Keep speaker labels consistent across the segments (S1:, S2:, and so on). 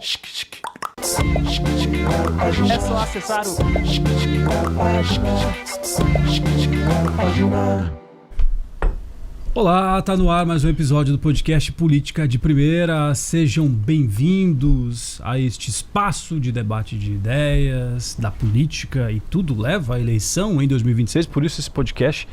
S1: É só acessar o...
S2: Olá, tá no ar mais um episódio do podcast Política de Primeira. Sejam bem-vindos a este espaço de debate de ideias, da política, e tudo leva à eleição em 2026. Por isso esse podcast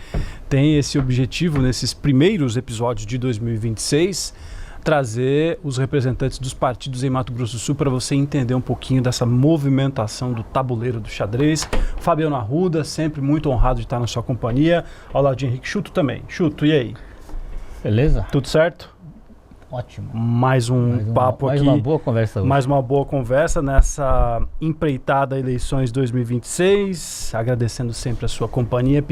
S2: tem esse objetivo, nesses primeiros episódios de 2026, trazer os representantes dos partidos em Mato Grosso do Sul para você entender um pouquinho dessa movimentação do tabuleiro do xadrez. Fabiano Arruda, sempre muito honrado de estar na sua companhia, ao lado de Henrique Chuto também. Chuto, e aí?
S3: Beleza?
S2: Tudo certo?
S3: Ótimo.
S2: Mais um papo aqui.
S3: Mais uma boa conversa hoje.
S2: Mais uma boa conversa nessa empreitada eleições 2026. Agradecendo sempre a sua companhia,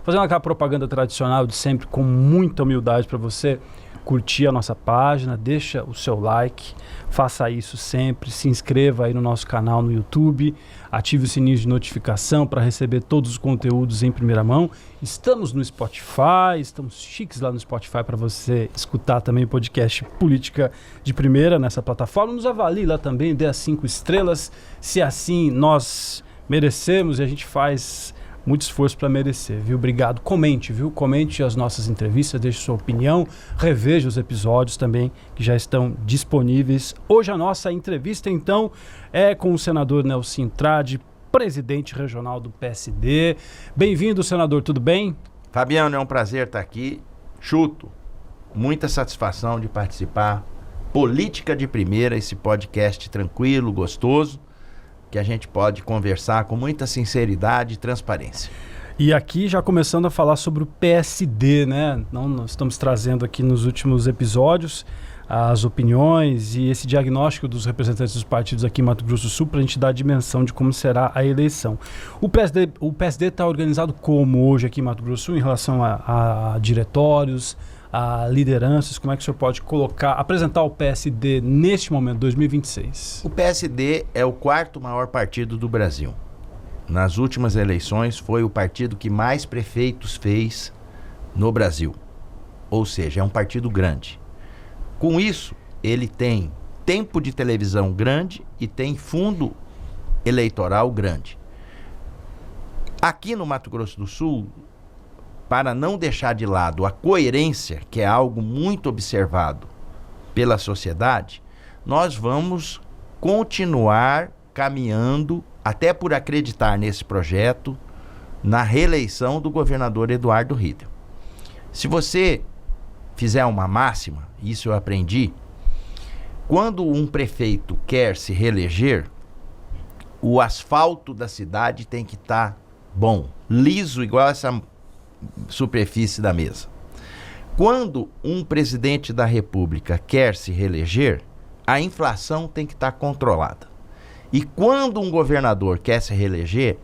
S2: fazendo aquela propaganda tradicional de sempre, com muita humildade para você curtir a nossa página, deixa o seu like, faça isso sempre, se inscreva aí no nosso canal no YouTube, ative o sininho de notificação para receber todos os conteúdos em primeira mão. Estamos no Spotify, estamos chiques lá no Spotify para você escutar também o podcast Política de Primeira nessa plataforma. Nos avalie lá também, dê as 5 estrelas, se assim nós merecemos, e a gente faz muito esforço para merecer, viu? Obrigado. Comente, viu? Comente as nossas entrevistas, deixe sua opinião, reveja os episódios também que já estão disponíveis. Hoje a nossa entrevista, então, é com o senador Nelson Trade, presidente regional do PSD. Bem-vindo, senador, tudo bem?
S4: Fabiano, é um prazer estar aqui. Chuto, muita satisfação de participar. Política de Primeira, esse podcast tranquilo, gostoso, que a gente pode conversar com muita sinceridade e transparência.
S2: E aqui já começando a falar sobre o PSD, né? Nós estamos trazendo aqui nos últimos episódios as opiniões e esse diagnóstico dos representantes dos partidos aqui em Mato Grosso do Sul para a gente dar a dimensão de como será a eleição. O PSD está organizado como hoje aqui em Mato Grosso do Sul em relação a diretórios, a lideranças? Como é que o senhor pode apresentar o PSD neste momento, 2026?
S4: O PSD é o 4º maior partido do Brasil. Nas últimas eleições foi o partido que mais prefeitos fez no Brasil. Ou seja, é um partido grande. Com isso, ele tem tempo de televisão grande e tem fundo eleitoral grande. Aqui no Mato Grosso do Sul, para não deixar de lado a coerência, que é algo muito observado pela sociedade, nós vamos continuar caminhando, até por acreditar nesse projeto, na reeleição do governador Eduardo Riedel. Se você fizer uma máxima, isso eu aprendi, quando um prefeito quer se reeleger, o asfalto da cidade tem que estar bom, liso, igual essa superfície da mesa. Quando um presidente da República quer se reeleger, a inflação tem que estar controlada. E quando um governador quer se reeleger,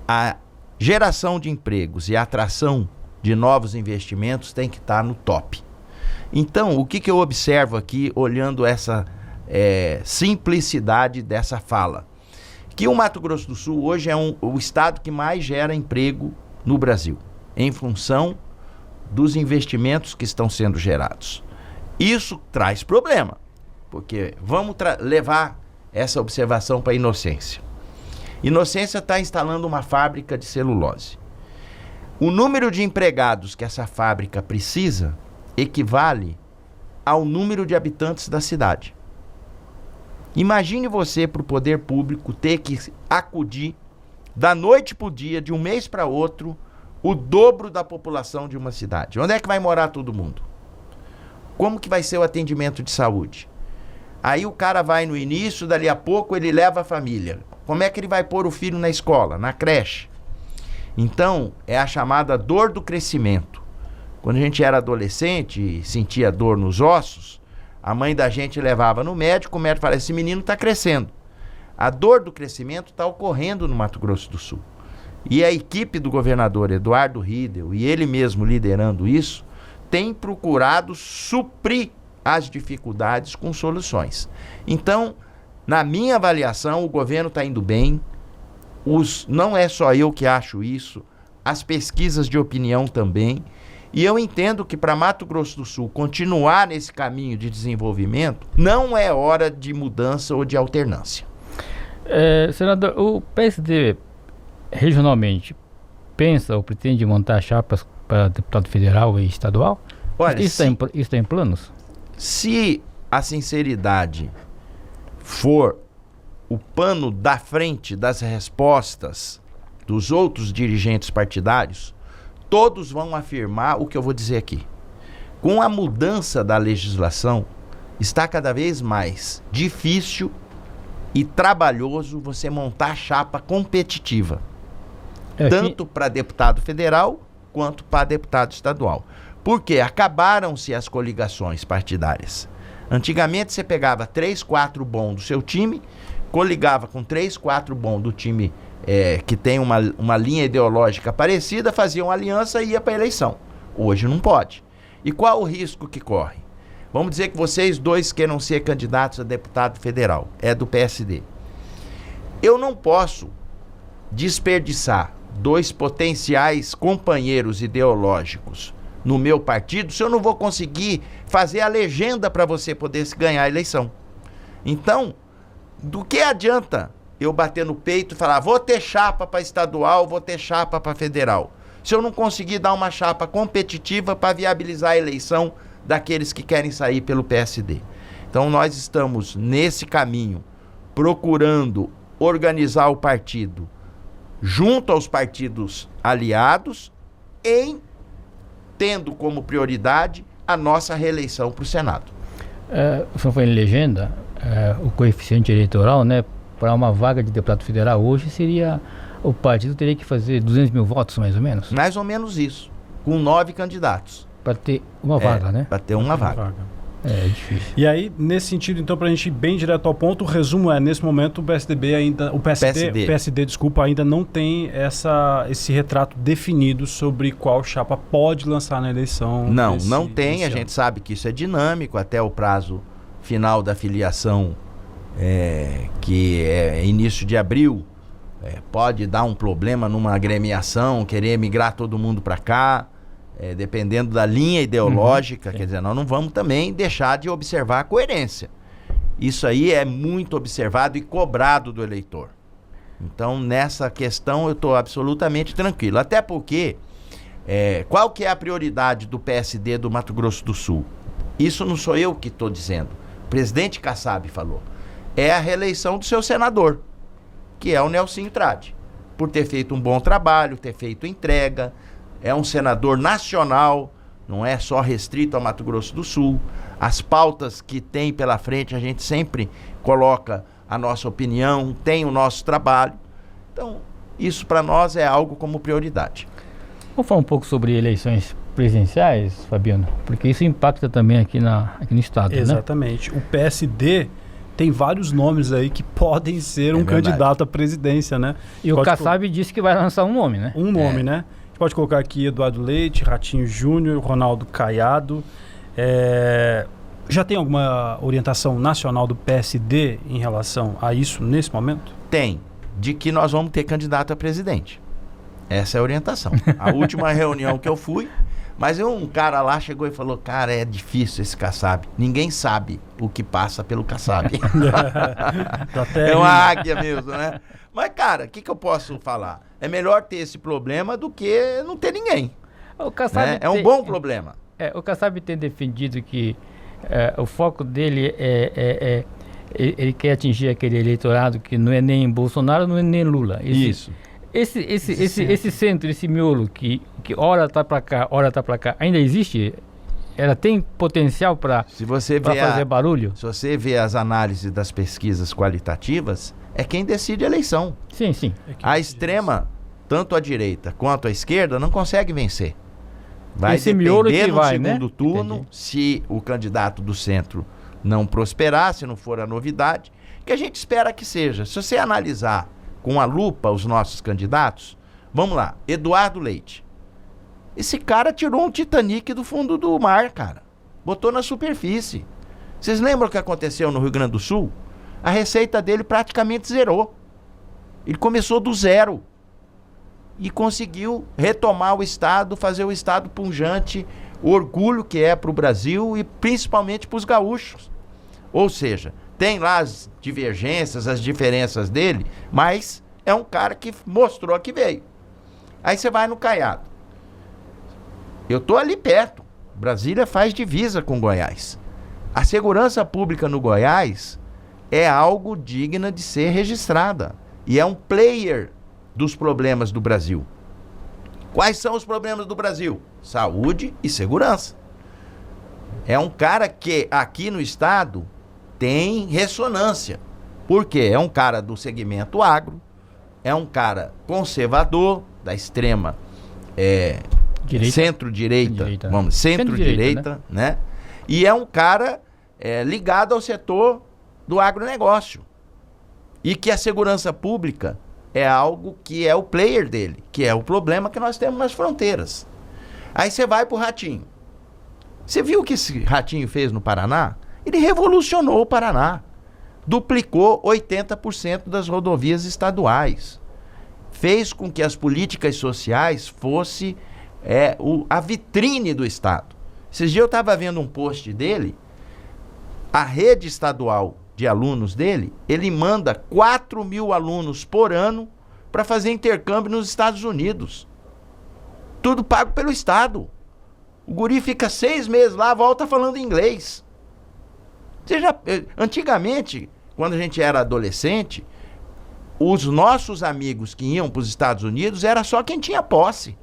S4: a geração de empregos e a atração de novos investimentos tem que estar no top. Então, o que eu observo aqui, olhando essa simplicidade dessa fala? Que o Mato Grosso do Sul hoje é o estado que mais gera emprego no Brasil, em função dos investimentos que estão sendo gerados. Isso traz problema, porque vamos levar essa observação para a Inocência. Inocência está instalando uma fábrica de celulose. O número de empregados que essa fábrica precisa equivale ao número de habitantes da cidade. Imagine você, para o poder público, ter que acudir da noite para o dia, de um mês para outro, o dobro da população de uma cidade. Onde é que vai morar todo mundo? Como que vai ser o atendimento de saúde? Aí o cara vai no início, dali a pouco ele leva a família. Como é que ele vai pôr o filho na escola, na creche? Então, é a chamada dor do crescimento. Quando a gente era adolescente e sentia dor nos ossos, a mãe da gente levava no médico, o médico falava, esse menino está crescendo. A dor do crescimento está ocorrendo no Mato Grosso do Sul. E a equipe do governador Eduardo Riedel, e ele mesmo liderando isso, tem procurado suprir as dificuldades com soluções. Então, na minha avaliação, o governo está indo bem. Não é só eu que acho isso, as pesquisas de opinião também. E eu entendo que para Mato Grosso do Sul continuar nesse caminho de desenvolvimento, não é hora de mudança ou de alternância.
S3: Senador, o PSD regionalmente pensa ou pretende montar chapas para deputado federal e estadual?
S4: Olha,
S3: Isso está em planos?
S4: se a sinceridade for o pano da frente das respostas dos outros dirigentes partidários, todos vão afirmar o que eu vou dizer aqui. Com a mudança da legislação, está cada vez mais difícil e trabalhoso você montar chapa competitiva, tanto para deputado federal quanto para deputado estadual. Porque acabaram-se as coligações partidárias. Antigamente você pegava 3, 4 bons do seu time, coligava com 3, 4 bons do time que tem uma linha ideológica parecida, fazia uma aliança e ia para a eleição. Hoje não pode. E qual o risco que corre? Vamos dizer que vocês dois queiram ser candidatos a deputado federal, é do PSD. Eu não posso desperdiçar 2 potenciais companheiros ideológicos no meu partido se eu não vou conseguir fazer a legenda para você poder ganhar a eleição. Então, do que adianta eu bater no peito e falar, vou ter chapa para estadual, vou ter chapa para federal, se eu não conseguir dar uma chapa competitiva para viabilizar a eleição daqueles que querem sair pelo PSD. Então nós estamos nesse caminho, procurando organizar o partido junto aos partidos aliados, tendo como prioridade a nossa reeleição para o Senado.
S3: O senhor foi em legenda, o coeficiente eleitoral, né, para uma vaga de deputado federal hoje seria, o partido teria que fazer 200 mil votos, mais ou menos?
S4: Mais ou menos isso, com 9 candidatos.
S3: Para ter uma vaga, né?
S4: Para ter uma vaga.
S3: É difícil.
S2: E aí, nesse sentido, então, para a gente ir bem direto ao ponto, o resumo nesse momento, o PSD, desculpa, ainda não tem esse retrato definido sobre qual chapa pode lançar na eleição.
S4: Não tem, a gente sabe que isso é dinâmico, até o prazo final da filiação, que é início de abril, pode dar um problema numa agremiação, querer migrar todo mundo para cá, dependendo da linha ideológica, quer dizer, nós não vamos também deixar de observar a coerência. Isso aí é muito observado e cobrado do eleitor. Então, nessa questão, eu estou absolutamente tranquilo. Até porque, qual que é a prioridade do PSD do Mato Grosso do Sul? Isso não sou eu que estou dizendo. O presidente Kassab falou. É a reeleição do seu senador, que é o Nelsinho Trade, por ter feito um bom trabalho, ter feito entrega. É um senador nacional, não é só restrito ao Mato Grosso do Sul. As pautas que tem pela frente, a gente sempre coloca a nossa opinião, tem o nosso trabalho. Então, isso para nós é algo como prioridade.
S3: Vamos falar um pouco sobre eleições presidenciais, Fabiano? Porque isso impacta também aqui no estado,
S2: Exatamente.
S3: Né?
S2: O PSD tem vários nomes aí que podem ser um candidato à presidência, né?
S3: E o Kassab disse que vai lançar um nome, né?
S2: Um nome, né? Pode colocar aqui Eduardo Leite, Ratinho Júnior, Ronaldo Caiado. Já tem alguma orientação nacional do PSD em relação a isso nesse momento?
S4: Tem, de que nós vamos ter candidato a presidente. Essa é a orientação. A última reunião que eu fui, mas um cara lá chegou e falou, cara, é difícil esse Kassab. Ninguém sabe o que passa pelo Kassab. É uma águia mesmo, né? Mas, cara, o que eu posso falar? É melhor ter esse problema do que não ter ninguém.
S3: O Kassab
S4: é um bom problema.
S3: O Kassab tem defendido que o foco dele ele quer atingir aquele eleitorado que não é nem Bolsonaro, não é nem Lula.
S4: Isso.
S3: Esse centro, esse miolo que ora tá para cá, ora tá para cá, ainda existe? Ela tem potencial para fazer barulho?
S4: Se você vê as análises das pesquisas qualitativas, é quem decide a eleição.
S3: Sim, sim.
S4: A extrema, tanto a direita quanto a esquerda, não consegue vencer. Vai depender no segundo turno,
S3: Entendi.
S4: se o candidato do centro não prosperar, se não for a novidade, que a gente espera que seja. Se você analisar com a lupa os nossos candidatos, vamos lá, Eduardo Leite. Esse cara tirou um Titanic do fundo do mar, cara. Botou na superfície. Vocês lembram o que aconteceu no Rio Grande do Sul? A receita dele praticamente zerou. Ele começou do zero. e conseguiu retomar o Estado, fazer o Estado pujante, o orgulho que é para o Brasil e principalmente para os gaúchos. Ou seja, tem lá as divergências, as diferenças dele, mas é um cara que mostrou que veio. Aí você vai no Caiado. Eu tô ali perto. Brasília faz divisa com Goiás. A segurança pública no Goiás é algo digna de ser registrada. E é um player dos problemas do Brasil. Quais são os problemas do Brasil? Saúde e segurança. É um cara que aqui no estado tem ressonância. Por quê? É um cara do segmento agro, é um cara conservador, da extrema centro-direita, centro-direita, né? E é um cara ligado ao setor do agronegócio. E que a segurança pública é algo que é o player dele, que é o problema que nós temos nas fronteiras. Aí você vai pro Ratinho. Você viu o que esse Ratinho fez no Paraná? Ele revolucionou o Paraná. Duplicou 80% das rodovias estaduais. Fez com que as políticas sociais fosse a vitrine do Estado. Esses dias eu estava vendo um post dele. A rede estadual de alunos dele, ele manda 4 mil alunos por ano para fazer intercâmbio nos Estados Unidos. Tudo pago pelo Estado. O guri fica 6 meses lá, volta falando inglês. Antigamente, quando a gente era adolescente, os nossos amigos que iam para os Estados Unidos era só quem tinha posse.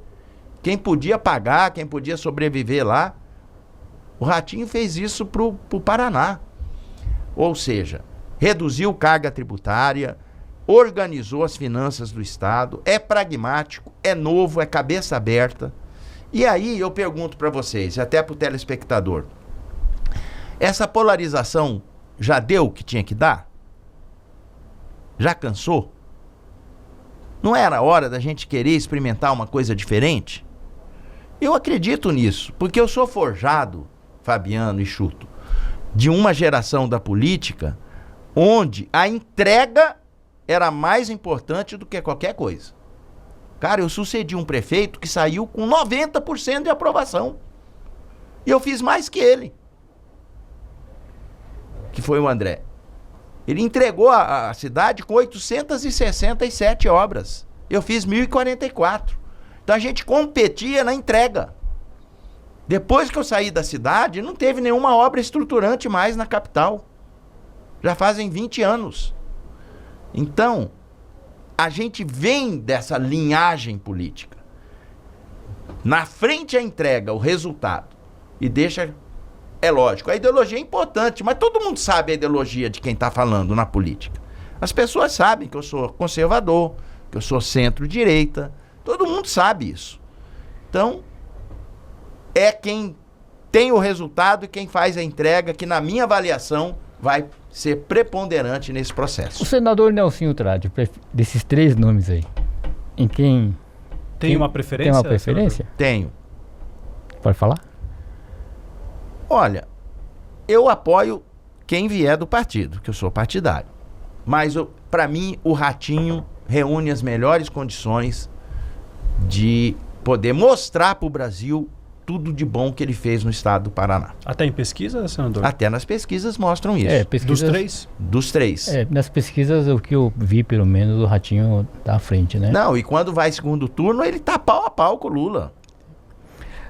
S4: Quem podia pagar, quem podia sobreviver lá. O Ratinho fez isso pro Paraná. Ou seja, reduziu carga tributária, organizou as finanças do Estado, é pragmático, é novo, é cabeça aberta. E aí eu pergunto para vocês, até para o telespectador, essa polarização já deu o que tinha que dar? Já cansou? Não era hora da gente querer experimentar uma coisa diferente? Eu acredito nisso, porque eu sou forjado, Fabiano e Chuto, de uma geração da política onde a entrega era mais importante do que qualquer coisa. Cara, eu sucedi um prefeito que saiu com 90% de aprovação. E eu fiz mais que ele. Que foi o André. Ele entregou a cidade com 867 obras. Eu fiz 1.044. Então a gente competia na entrega. Depois que eu saí da cidade, não teve nenhuma obra estruturante mais na capital. Já fazem 20 anos. Então, a gente vem dessa linhagem política. Na frente a entrega, o resultado. E deixa... É lógico, a ideologia é importante, mas todo mundo sabe a ideologia de quem está falando na política. As pessoas sabem que eu sou conservador, que eu sou centro-direita. Todo mundo sabe isso. Então... é quem tem o resultado e quem faz a entrega que, na minha avaliação, vai ser preponderante nesse processo.
S3: O senador Nelsinho Trade, desses 3 nomes aí, em quem...
S2: Tem uma preferência?
S3: Tem uma preferência?
S2: Senador?
S4: Tenho.
S3: Pode falar?
S4: Olha, eu apoio quem vier do partido, que eu sou partidário. Mas, para mim, o Ratinho reúne as melhores condições de poder mostrar para o Brasil tudo de bom que ele fez no estado do Paraná.
S2: Até em pesquisa, senador?
S4: Até nas pesquisas mostram isso.
S2: Dos 3?
S4: Dos 3.
S3: Nas pesquisas, o que eu vi, pelo menos, o Ratinho tá à frente, né?
S4: Não, e quando vai segundo turno, ele tá pau a pau com o Lula.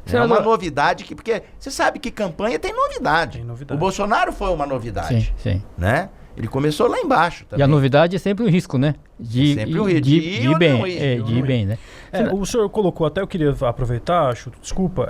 S3: Senador...
S4: É uma novidade, porque você sabe que campanha tem novidade. O Bolsonaro foi uma novidade.
S3: Sim.
S4: Né? Ele começou lá embaixo também.
S3: E a novidade é sempre o risco, né?
S4: Sempre o risco.
S3: De ir bem, né?
S2: O senhor colocou, até eu queria aproveitar, Chuto, desculpa,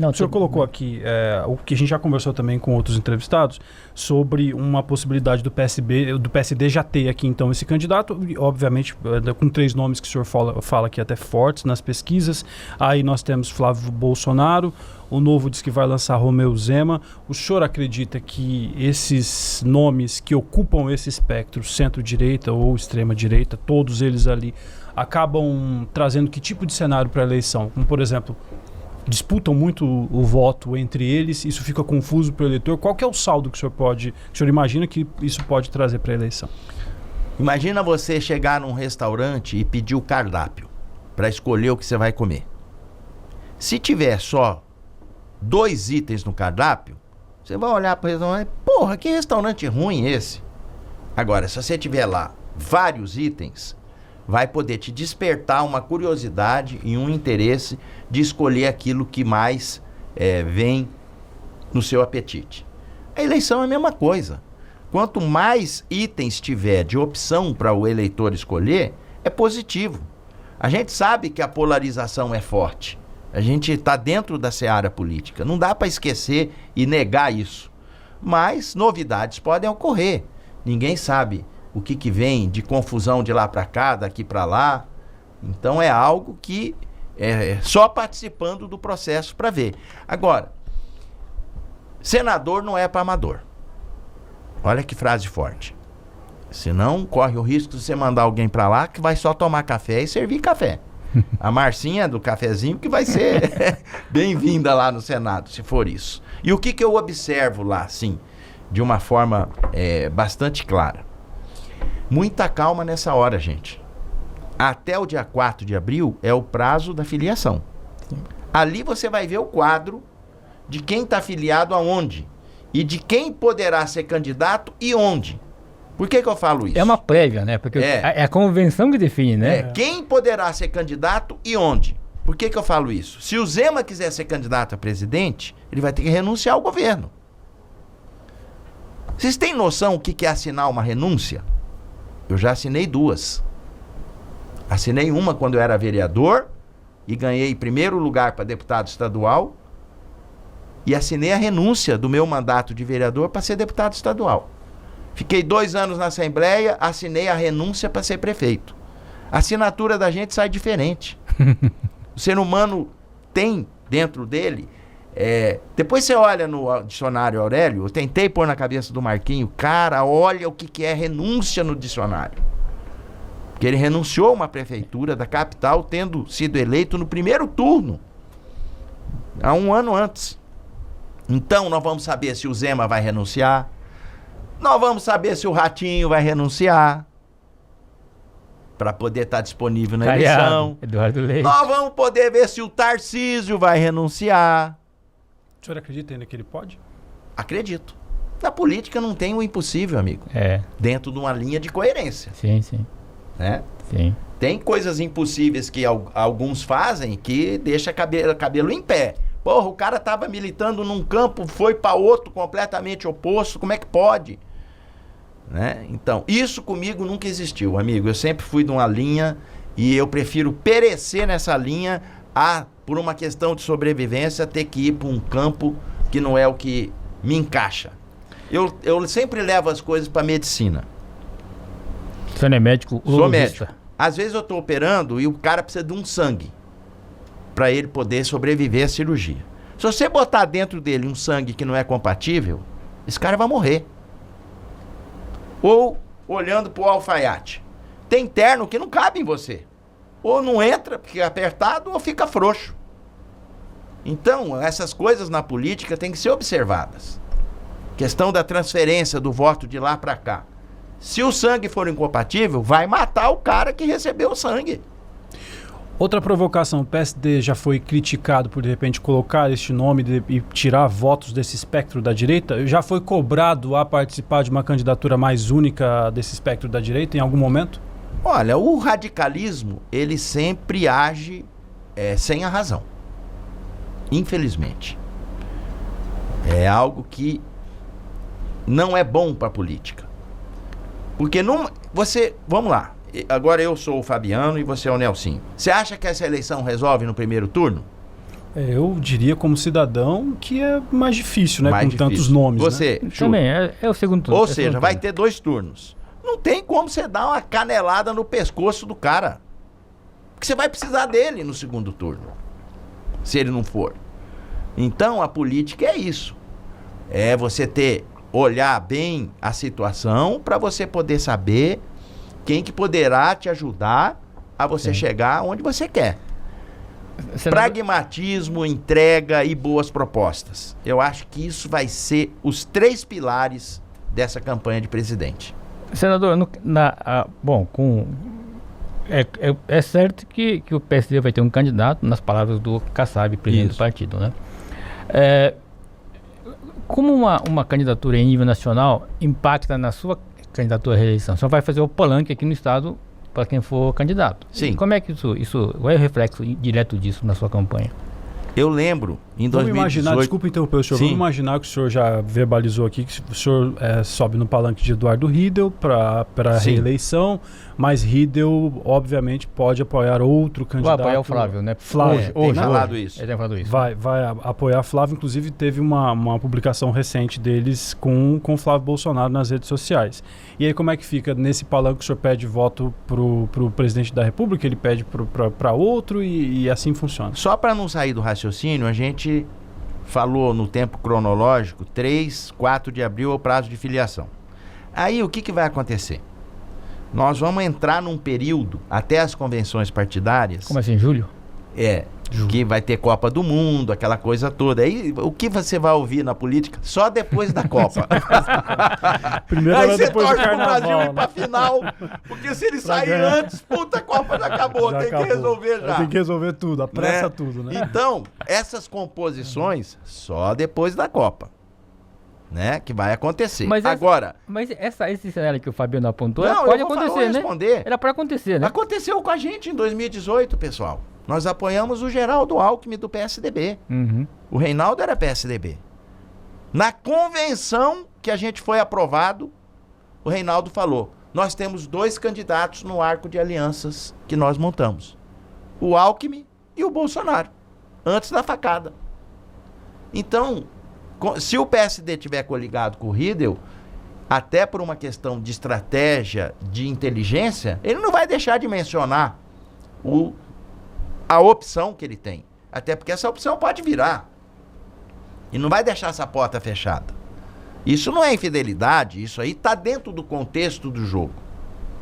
S2: o senhor colocou aqui, o que a gente já conversou também com outros entrevistados, sobre uma possibilidade do PSD já ter aqui então esse candidato, e, obviamente com 3 nomes que o senhor fala aqui até fortes nas pesquisas. Aí nós temos Flávio Bolsonaro, o Novo diz que vai lançar Romeu Zema. O senhor acredita que esses nomes que ocupam esse espectro, centro-direita ou extrema-direita, todos eles ali, acabam trazendo que tipo de cenário para a eleição? Como, por exemplo, disputam muito o voto entre eles, isso fica confuso para o eleitor. Qual que é o saldo que o senhor imagina que isso pode trazer para a eleição?
S4: Imagina você chegar num restaurante e pedir o cardápio. para escolher o que você vai comer. Se tiver só 2 itens no cardápio, você vai olhar para o restaurante, porra, que restaurante ruim esse. Agora, se você tiver lá vários itens, vai poder te despertar uma curiosidade e um interesse de escolher aquilo que mais vem no seu apetite. A eleição é a mesma coisa. Quanto mais itens tiver de opção para o eleitor escolher, é positivo. A gente sabe que a polarização é forte. A gente está dentro da seara política. Não dá para esquecer e negar isso. Mas novidades podem ocorrer. Ninguém sabe o que vem de confusão de lá para cá, daqui para lá. Então é algo que é só participando do processo para ver. Agora, senador não é para amador. Olha que frase forte. Senão corre o risco de você mandar alguém para lá que vai só tomar café e servir café. A Marcinha do cafezinho que vai ser bem-vinda lá no Senado, se for isso. E o que eu observo lá, assim, de uma forma bastante clara? Muita calma nessa hora, gente. Até o dia 4 de abril é o prazo da filiação. Ali você vai ver o quadro de quem está filiado aonde e de quem poderá ser candidato e onde. Por que eu falo isso?
S3: É uma prévia, né? Porque é a convenção que define, né?
S4: Quem poderá ser candidato e onde. Por que eu falo isso? Se o Zema quiser ser candidato a presidente, ele vai ter que renunciar ao governo. Vocês têm noção o que é assinar uma renúncia? Eu já assinei 2. Assinei uma quando eu era vereador e ganhei primeiro lugar para deputado estadual. E assinei a renúncia do meu mandato de vereador para ser deputado estadual. Fiquei 2 anos na Assembleia, assinei a renúncia para ser prefeito. A assinatura da gente sai diferente. O ser humano tem dentro dele... depois você olha no dicionário Aurélio, eu tentei pôr na cabeça do Marquinho, cara, olha o que é renúncia no dicionário. Porque ele renunciou a uma prefeitura da capital tendo sido eleito no primeiro turno, há 1 ano antes. Então nós vamos saber se o Zema vai renunciar, nós vamos saber se o Ratinho vai renunciar para poder estar disponível na eleição.
S3: Eduardo Leite.
S4: Nós vamos poder ver se o Tarcísio vai renunciar.
S2: O senhor acredita ainda que ele pode?
S4: Acredito. Na política não tem o impossível, amigo. Dentro de uma linha de coerência.
S3: Sim, sim.
S4: Né?
S3: Sim.
S4: Tem coisas impossíveis que alguns fazem que deixa cabelo em pé. Porra, o cara tava militando num campo, foi para outro completamente oposto, como é que pode? Né? Então, isso comigo nunca existiu, amigo. Eu sempre fui de uma linha e eu prefiro perecer nessa linha por uma questão de sobrevivência, ter que ir para um campo que não é o que me encaixa. Eu sempre levo as coisas para medicina.
S3: Você não é médico?
S4: Sou médico. Às vezes eu estou operando e o cara precisa de um sangue para ele poder sobreviver à cirurgia. Se você botar dentro dele um sangue que não é compatível, esse cara vai morrer. Ou, olhando para o alfaiate, tem terno que não cabe em você. Ou não entra porque é apertado ou fica frouxo. Então, essas coisas na política têm que ser observadas. Questão da transferência do voto de lá para cá. Se o sangue for incompatível, vai matar o cara que recebeu o sangue.
S2: Outra provocação, o PSD já foi criticado por, de repente, colocar este nome e tirar votos desse espectro da direita? Já foi cobrado a participar de uma candidatura mais única desse espectro da direita em algum momento?
S4: Olha, o radicalismo, ele sempre age sem a razão. Infelizmente. É algo que não é bom para a política. Porque vamos lá. Agora eu sou o Fabiano e você é o Nelsinho. Você acha que essa eleição resolve no primeiro turno?
S2: Eu diria como cidadão que é mais difícil, né?
S4: Mais
S2: com
S4: difícil.
S2: Tantos nomes,
S4: Você,
S2: né?
S3: Também, é o segundo turno.
S4: Ou seja, vai ter 2 turnos. Não tem como você dar uma canelada no pescoço do cara. Porque você vai precisar dele no segundo turno. Se ele não for. Então, a política é isso. É você olhar bem a situação para você poder saber quem que poderá te ajudar a você chegar onde você quer. Pragmatismo, entrega e boas propostas. Eu acho que isso vai ser os 3 pilares dessa campanha de presidente.
S3: Senador, É certo que o PSD vai ter um candidato, nas palavras do Kassab, presidente do partido, né? Como uma candidatura em nível nacional impacta na sua candidatura à reeleição? Só vai fazer o palanque aqui no estado para quem for candidato.
S4: Sim.
S3: E como é que isso qual é o reflexo direto disso na sua campanha?
S4: Eu lembro, em
S2: Vamos
S4: 2018...
S2: imaginar, desculpa interromper o senhor,
S4: Sim.
S2: vamos imaginar que o senhor já verbalizou aqui que o senhor sobe no palanque de Eduardo Riedel para a
S4: Sim.
S2: reeleição, mas Riedel, obviamente, pode apoiar outro
S3: Vai
S2: candidato.
S3: apoiar o Flávio, né?
S2: Flávio.
S4: Tem falado isso.
S3: Ele tem falado isso.
S2: Vai apoiar Flávio, inclusive teve uma publicação recente deles com Flávio Bolsonaro nas redes sociais. E aí como é que fica nesse palanque? O senhor pede voto pro presidente da República, ele pede para outro e assim funciona?
S4: Só para não sair do raciocínio, a gente falou no tempo cronológico, 3, 4 de abril é o prazo de filiação. Aí o que vai acontecer? Nós vamos entrar num período, até as convenções partidárias...
S3: Como assim, julho?
S4: Que vai ter Copa do Mundo, aquela coisa toda. Aí o que você vai ouvir na política? Só depois da Copa.
S2: Primeiro
S4: Aí
S2: era
S4: você
S2: depois do
S4: torce pro
S2: carnaval,
S4: Brasil ir
S2: né?
S4: pra final, porque se ele sair
S2: ganhar.
S4: antes, puta, a Copa já acabou,
S2: Já
S4: tem
S2: acabou.
S4: que resolver já.
S2: Tem que resolver tudo, apressa
S4: Né?
S2: tudo, né?
S4: Então, essas composições, só depois da Copa, né? Que vai acontecer. Agora...
S3: Mas esse cenário que o Fabiano apontou,
S4: Não,
S3: pode
S4: eu vou
S3: acontecer, né?
S4: responder.
S3: Era para acontecer, né?
S4: Aconteceu com a gente em 2018, pessoal. Nós apoiamos o Geraldo Alckmin do PSDB.
S3: Uhum.
S4: O Reinaldo era PSDB. Na convenção que a gente foi aprovado, o Reinaldo falou: nós temos 2 candidatos no arco de alianças que nós montamos. O Alckmin e o Bolsonaro. Antes da facada. Então, se o PSD tiver coligado com o Riedel, até por uma questão de estratégia, de inteligência, ele não vai deixar de mencionar a opção que ele tem. Até porque essa opção pode virar. E não vai deixar essa porta fechada. Isso não é infidelidade, isso aí está dentro do contexto do jogo.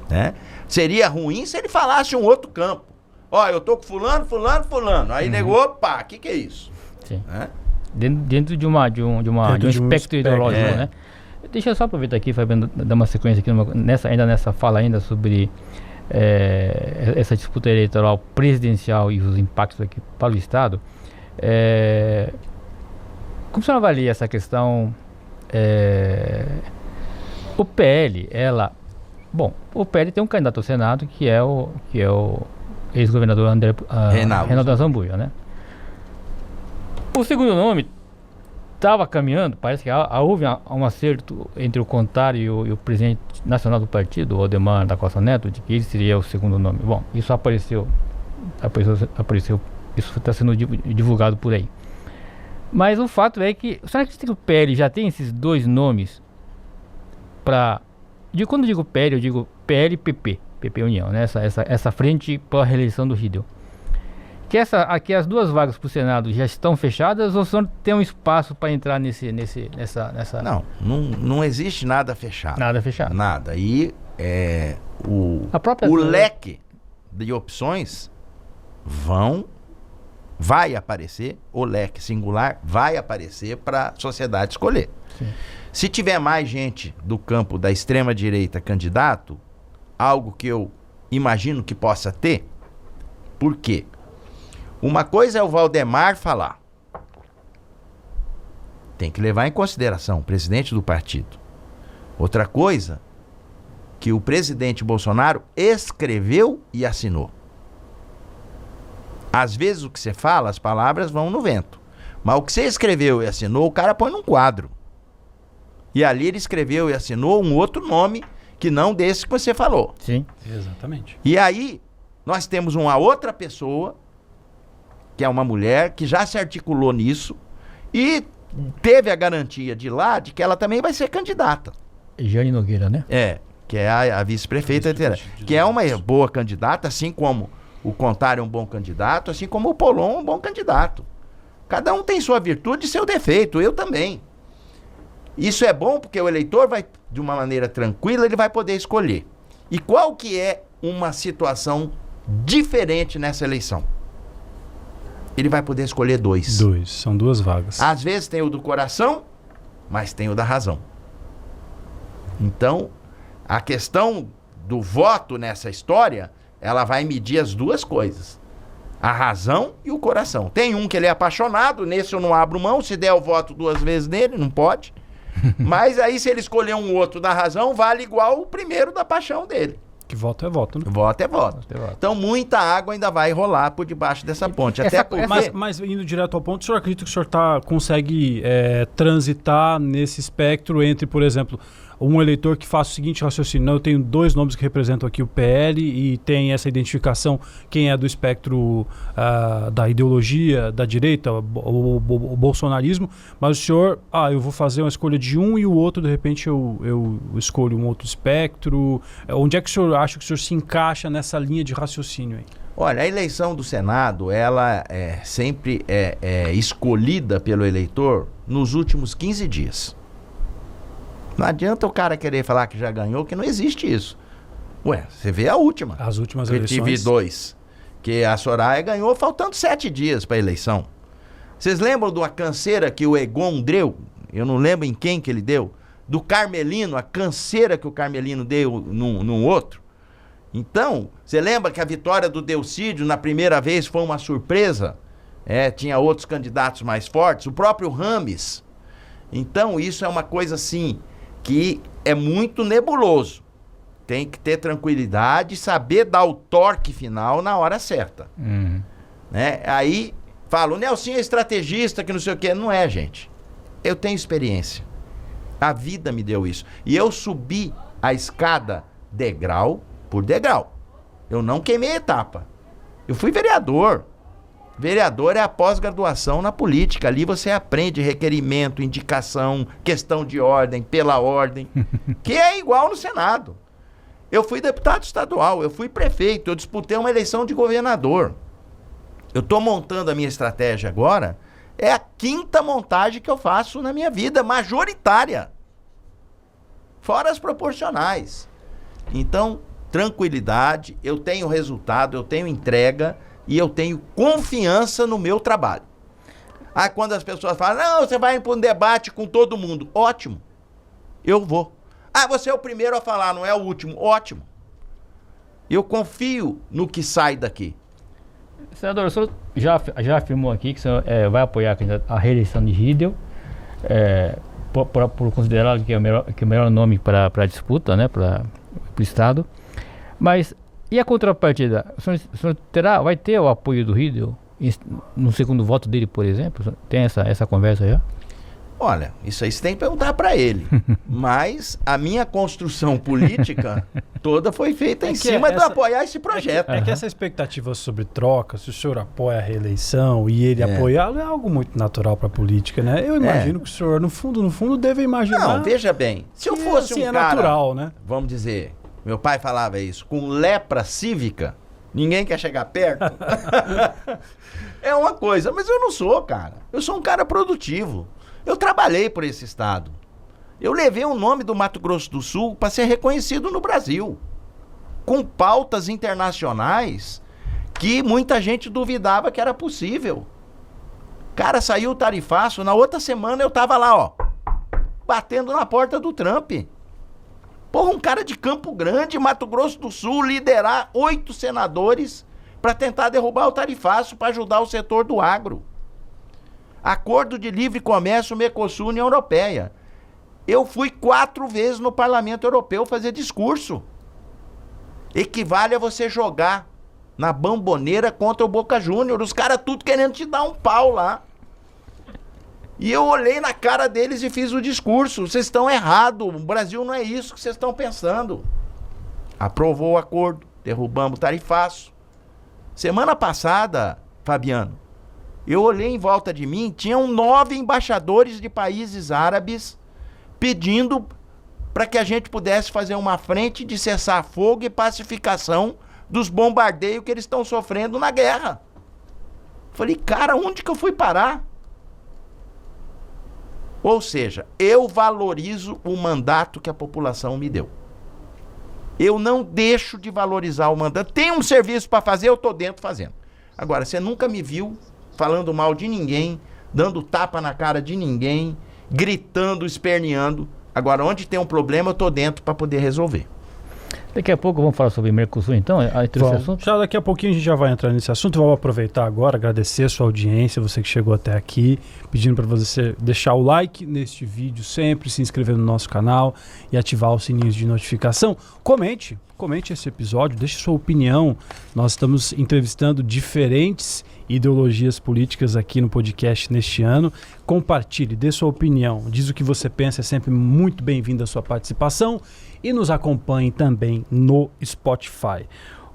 S4: Né? Seria ruim se ele falasse um outro campo. Ó, eu tô com fulano. Aí negou, opa, o que é isso?
S3: Sim.
S4: Né?
S3: Dentro de um espectro ideológico, né? Deixa eu só aproveitar aqui, Fabiano, dar uma sequência aqui nessa fala ainda sobre essa disputa eleitoral presidencial e os impactos aqui para o Estado. Como você avalia essa questão? O PL, o PL tem um candidato ao Senado que é o ex-governador Reinaldo Azambuja, né? O segundo nome estava caminhando, parece que houve um acerto entre o Contari e o presidente nacional do partido, o Odemar da Costa Neto, de que ele seria o segundo nome. Bom, isso apareceu, isso está sendo divulgado por aí. Mas o fato é que, será que o PL já tem esses 2 nomes para... Quando eu digo PL, eu digo PL e PP, PP União, né? Essa frente para a reeleição do Riedel. Que as 2 vagas para o Senado já estão fechadas ou só tem um espaço para entrar nessa...
S4: Não existe nada fechado.
S3: Nada fechado.
S4: Nada. E o leque de opções vai aparecer, o leque singular vai aparecer para a sociedade escolher.
S3: Sim.
S4: Se tiver mais gente do campo da extrema-direita candidato, algo que eu imagino que possa ter, por quê? Uma coisa é o Valdemar falar. Tem que levar em consideração o presidente do partido. Outra coisa, que o presidente Bolsonaro escreveu e assinou. Às vezes o que você fala, as palavras vão no vento. Mas o que você escreveu e assinou, o cara põe num quadro. E ali ele escreveu e assinou um outro nome que não desse que você falou.
S3: Sim.
S2: Exatamente.
S4: E aí, nós temos uma outra pessoa, que é uma mulher, que já se articulou nisso e teve a garantia de lá de que ela também vai ser candidata.
S3: Jane Nogueira, né?
S4: Que é a vice-prefeita, que é uma boa candidata, assim como o Contari é um bom candidato, assim como o Polon é um bom candidato. Cada um tem sua virtude e seu defeito, eu também. Isso é bom porque o eleitor vai, de uma maneira tranquila, ele vai poder escolher. E qual que é uma situação diferente nessa eleição? Ele vai poder escolher 2.
S2: São 2 vagas.
S4: Às vezes tem o do coração, mas tem o da razão. Então, a questão do voto nessa história ela vai medir as duas coisas. A razão e o coração. Tem um que ele é apaixonado, nesse eu não abro mão, se der eu voto 2 vezes nele, não pode. Mas aí se ele escolher um outro da razão, vale igual o primeiro da paixão dele.
S2: Que voto é voto, né?
S4: Voto é voto. Então muita água ainda vai rolar por debaixo dessa ponte.
S2: Mas indo direto ao ponto, o senhor acredita que o senhor consegue transitar nesse espectro entre, por exemplo, um eleitor que faça o seguinte raciocínio: não, eu tenho 2 nomes que representam aqui o PL e tem essa identificação, quem é do espectro da ideologia da direita, o bolsonarismo, mas o senhor, eu vou fazer uma escolha de um e o outro, de repente eu escolho um outro espectro. Onde é que o senhor acha que o senhor se encaixa nessa linha de raciocínio aí?
S4: Olha, a eleição do Senado, ela sempre é escolhida pelo eleitor nos últimos 15 dias. Não adianta o cara querer falar que já ganhou, que não existe isso. Ué, você vê a última.
S2: As últimas
S4: eu
S2: eleições.
S4: Tive 2. Que a Soraya ganhou faltando 7 dias para a eleição. Vocês lembram de uma canseira que o Egon deu? Eu não lembro em quem que ele deu. Do Carmelino, a canseira que o Carmelino deu num outro. Então, você lembra que a vitória do Delcídio na primeira vez foi uma surpresa? Tinha outros candidatos mais fortes. O próprio Rames. Então, isso é uma coisa assim que é muito nebuloso. Tem que ter tranquilidade e saber dar o torque final na hora certa. Né? Aí, fala, o Nelsinho é estrategista, que não sei o quê. Não é, gente. Eu tenho experiência. A vida me deu isso. E eu subi a escada degrau por degrau. Eu não queimei etapa. Eu fui vereador. Vereador é a pós-graduação na política. Ali você aprende requerimento, indicação, questão de ordem, pela ordem, que é igual no Senado. Eu fui deputado estadual, eu fui prefeito, eu disputei uma eleição de governador. Eu estou montando a minha estratégia agora, é a 5ª montagem que eu faço na minha vida, majoritária. Fora as proporcionais. Então, tranquilidade, eu tenho resultado, eu tenho entrega, e eu tenho confiança no meu trabalho. Quando as pessoas falam, não, você vai para um debate com todo mundo. Ótimo. Eu vou. Você é o primeiro a falar, não é o último. Ótimo. Eu confio no que sai daqui.
S3: Senador, o senhor já afirmou aqui que o senhor vai apoiar a reeleição de Riedel, por considerar que é o melhor nome para a disputa, né, para o Estado. Mas e a contrapartida? O senhor vai ter o apoio do Riedel no segundo voto dele, por exemplo? Tem essa conversa já?
S4: Olha, isso aí você tem que perguntar para ele. Mas a minha construção política toda foi feita em cima de apoiar esse projeto.
S2: Que essa expectativa sobre troca, se o senhor apoia a reeleição e ele apoiá-lo, é algo muito natural para a política, né? Eu imagino que o senhor, no fundo, deve imaginar...
S4: Não, veja bem, se eu fosse
S2: assim,
S4: um cara...
S2: natural, né?
S4: Vamos dizer... Meu pai falava isso, com lepra cívica, ninguém quer chegar perto. É uma coisa, mas eu não sou, cara. Eu sou um cara produtivo. Eu trabalhei por esse estado. Eu levei o nome do Mato Grosso do Sul para ser reconhecido no Brasil. Com pautas internacionais que muita gente duvidava que era possível. Cara, saiu o tarifaço, na outra semana eu tava lá, batendo na porta do Trump. Porra, um cara de Campo Grande, Mato Grosso do Sul, liderar 8 senadores para tentar derrubar o tarifaço para ajudar o setor do agro. Acordo de livre comércio Mercosul União Europeia. Eu fui 4 vezes no Parlamento Europeu fazer discurso. Equivale a você jogar na Bomboneira contra o Boca Júnior. Os caras tudo querendo te dar um pau lá. E eu olhei na cara deles e fiz o discurso. Vocês estão errados. O Brasil não é isso que vocês estão pensando. Aprovou o acordo. Derrubamos o tarifaço. Semana passada, Fabiano, eu olhei em volta de mim, tinham 9 embaixadores de países árabes pedindo para que a gente pudesse fazer uma frente de cessar-fogo e pacificação dos bombardeios que eles estão sofrendo na guerra. Falei, cara, onde que eu fui parar? Ou seja, eu valorizo o mandato que a população me deu. Eu não deixo de valorizar o mandato. Tem um serviço para fazer, eu estou dentro fazendo. Agora, você nunca me viu falando mal de ninguém, dando tapa na cara de ninguém, gritando, esperneando. Agora, onde tem um problema, eu estou dentro para poder resolver.
S3: Daqui a pouco vamos falar sobre Mercosul, então, esse assunto?
S2: Já daqui a pouquinho a gente já vai entrar nesse assunto. Vamos aproveitar agora, agradecer a sua audiência, você que chegou até aqui, pedindo para você deixar o like neste vídeo sempre, se inscrever no nosso canal e ativar os sininhos de notificação. Comente esse episódio, deixe sua opinião. Nós estamos entrevistando diferentes ideologias políticas aqui no podcast neste ano. Compartilhe, dê sua opinião, diz o que você pensa, é sempre muito bem-vinda a sua participação. E nos acompanhe também no Spotify.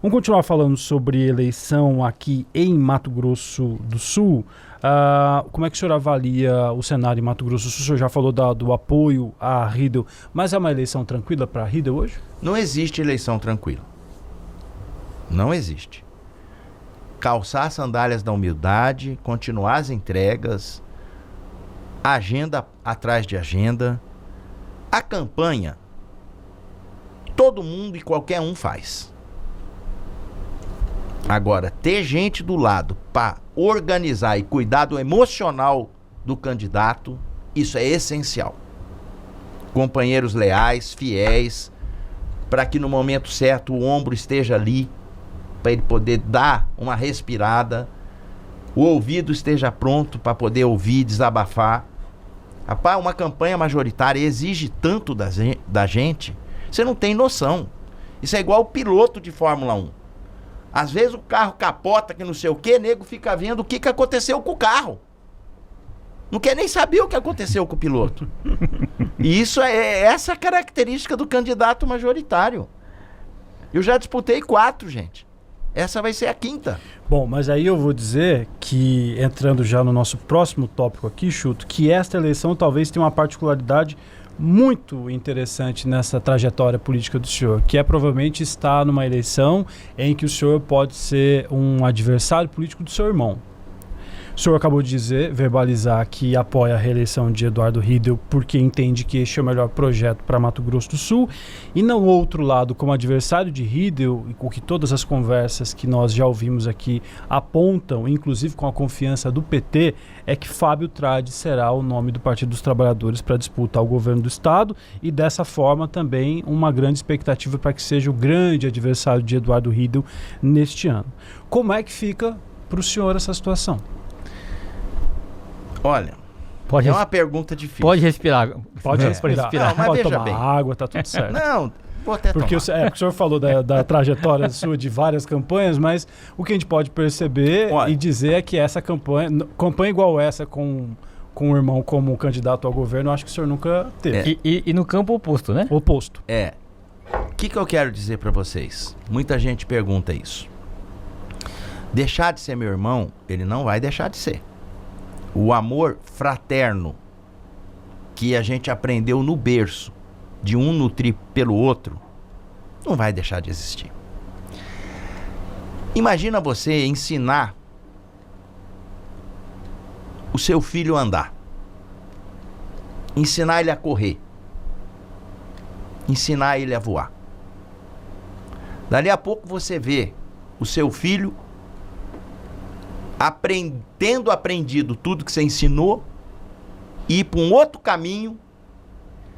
S2: Vamos continuar falando sobre eleição aqui em Mato Grosso do Sul. Como é que o senhor avalia o cenário em Mato Grosso do Sul? O senhor já falou do apoio à Riedel, mas é uma eleição tranquila para a Riedel hoje?
S4: Não existe eleição tranquila. Não existe. Calçar as sandálias da humildade, continuar as entregas, agenda atrás de agenda. A campanha todo mundo e qualquer um faz. Agora, ter gente do lado para organizar e cuidar do emocional do candidato, isso é essencial. Companheiros leais, fiéis, para que no momento certo o ombro esteja ali, para ele poder dar uma respirada, o ouvido esteja pronto para poder ouvir, desabafar. Rapaz, uma campanha majoritária exige tanto da gente, você não tem noção. Isso é igual o piloto de Fórmula 1. Às vezes o carro capota, que não sei o quê, nego fica vendo o que aconteceu com o carro. Não quer nem saber o que aconteceu com o piloto. E isso é essa característica do candidato majoritário. Eu já disputei 4, gente. Essa vai ser a 5ª.
S2: Bom, mas aí eu vou dizer que, entrando já no nosso próximo tópico aqui, Chuto, que esta eleição talvez tenha uma particularidade muito interessante nessa trajetória política do senhor, que é provavelmente estar numa eleição em que o senhor pode ser um adversário político do seu irmão. O senhor acabou de dizer, verbalizar que apoia a reeleição de Eduardo Riedel porque entende que este é o melhor projeto para Mato Grosso do Sul. E no outro lado, como adversário de Riedel, e com que todas as conversas que nós já ouvimos aqui apontam, inclusive com a confiança do PT, é que Fábio Trade será o nome do Partido dos Trabalhadores para disputar o governo do Estado e dessa forma também uma grande expectativa para que seja o grande adversário de Eduardo Riedel neste ano. Como é que fica para o senhor essa situação?
S4: Olha, é uma pergunta difícil.
S3: Pode respirar.
S2: Pode respirar.
S4: Não, mas
S2: pode
S4: veja
S2: tomar
S4: bem.
S2: água, tá tudo certo.
S4: Não, vou até
S2: porque
S4: tomar.
S2: o senhor falou da trajetória sua de várias campanhas, mas o que a gente pode perceber e dizer é que essa campanha igual essa com o irmão como candidato ao governo, eu acho que o senhor nunca teve.
S3: E no campo oposto, né?
S2: Oposto.
S4: O que eu quero dizer para vocês? Muita gente pergunta isso. Deixar de ser meu irmão, ele não vai deixar de ser. O amor fraterno que a gente aprendeu no berço, de um nutrir pelo outro, não vai deixar de existir. Imagina você ensinar o seu filho a andar, ensinar ele a correr, ensinar ele a voar. Dali a pouco você vê o seu filho tendo aprendido tudo que você ensinou e ir para um outro caminho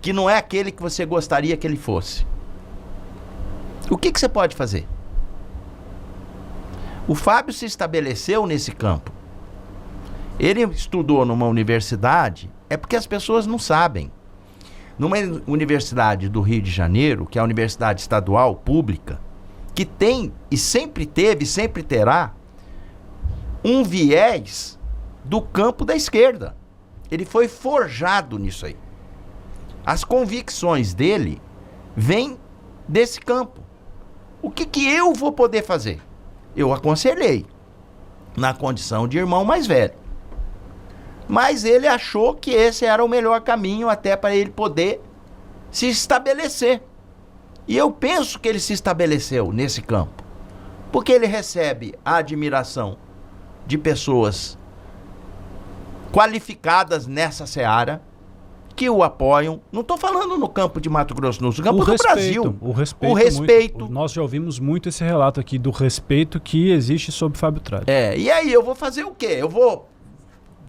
S4: que não é aquele que você gostaria que ele fosse. O que você pode fazer? O Fábio se estabeleceu nesse campo. Ele estudou numa universidade, é porque as pessoas não sabem. Numa universidade do Rio de Janeiro, que é a universidade estadual, pública, que tem e sempre teve e sempre terá um viés do campo da esquerda. Ele foi forjado nisso aí. As convicções dele vêm desse campo. O que eu vou poder fazer? Eu aconselhei, na condição de irmão mais velho. Mas ele achou que esse era o melhor caminho até para ele poder se estabelecer. E eu penso que ele se estabeleceu nesse campo, porque ele recebe a admiração de pessoas qualificadas nessa seara, que o apoiam. Não estou falando no campo de Mato Grosso do Sul, no campo do Brasil.
S2: O respeito. Nós já ouvimos muito esse relato aqui do respeito que existe sobre Fábio Trade.
S4: E aí eu vou fazer o quê? Eu vou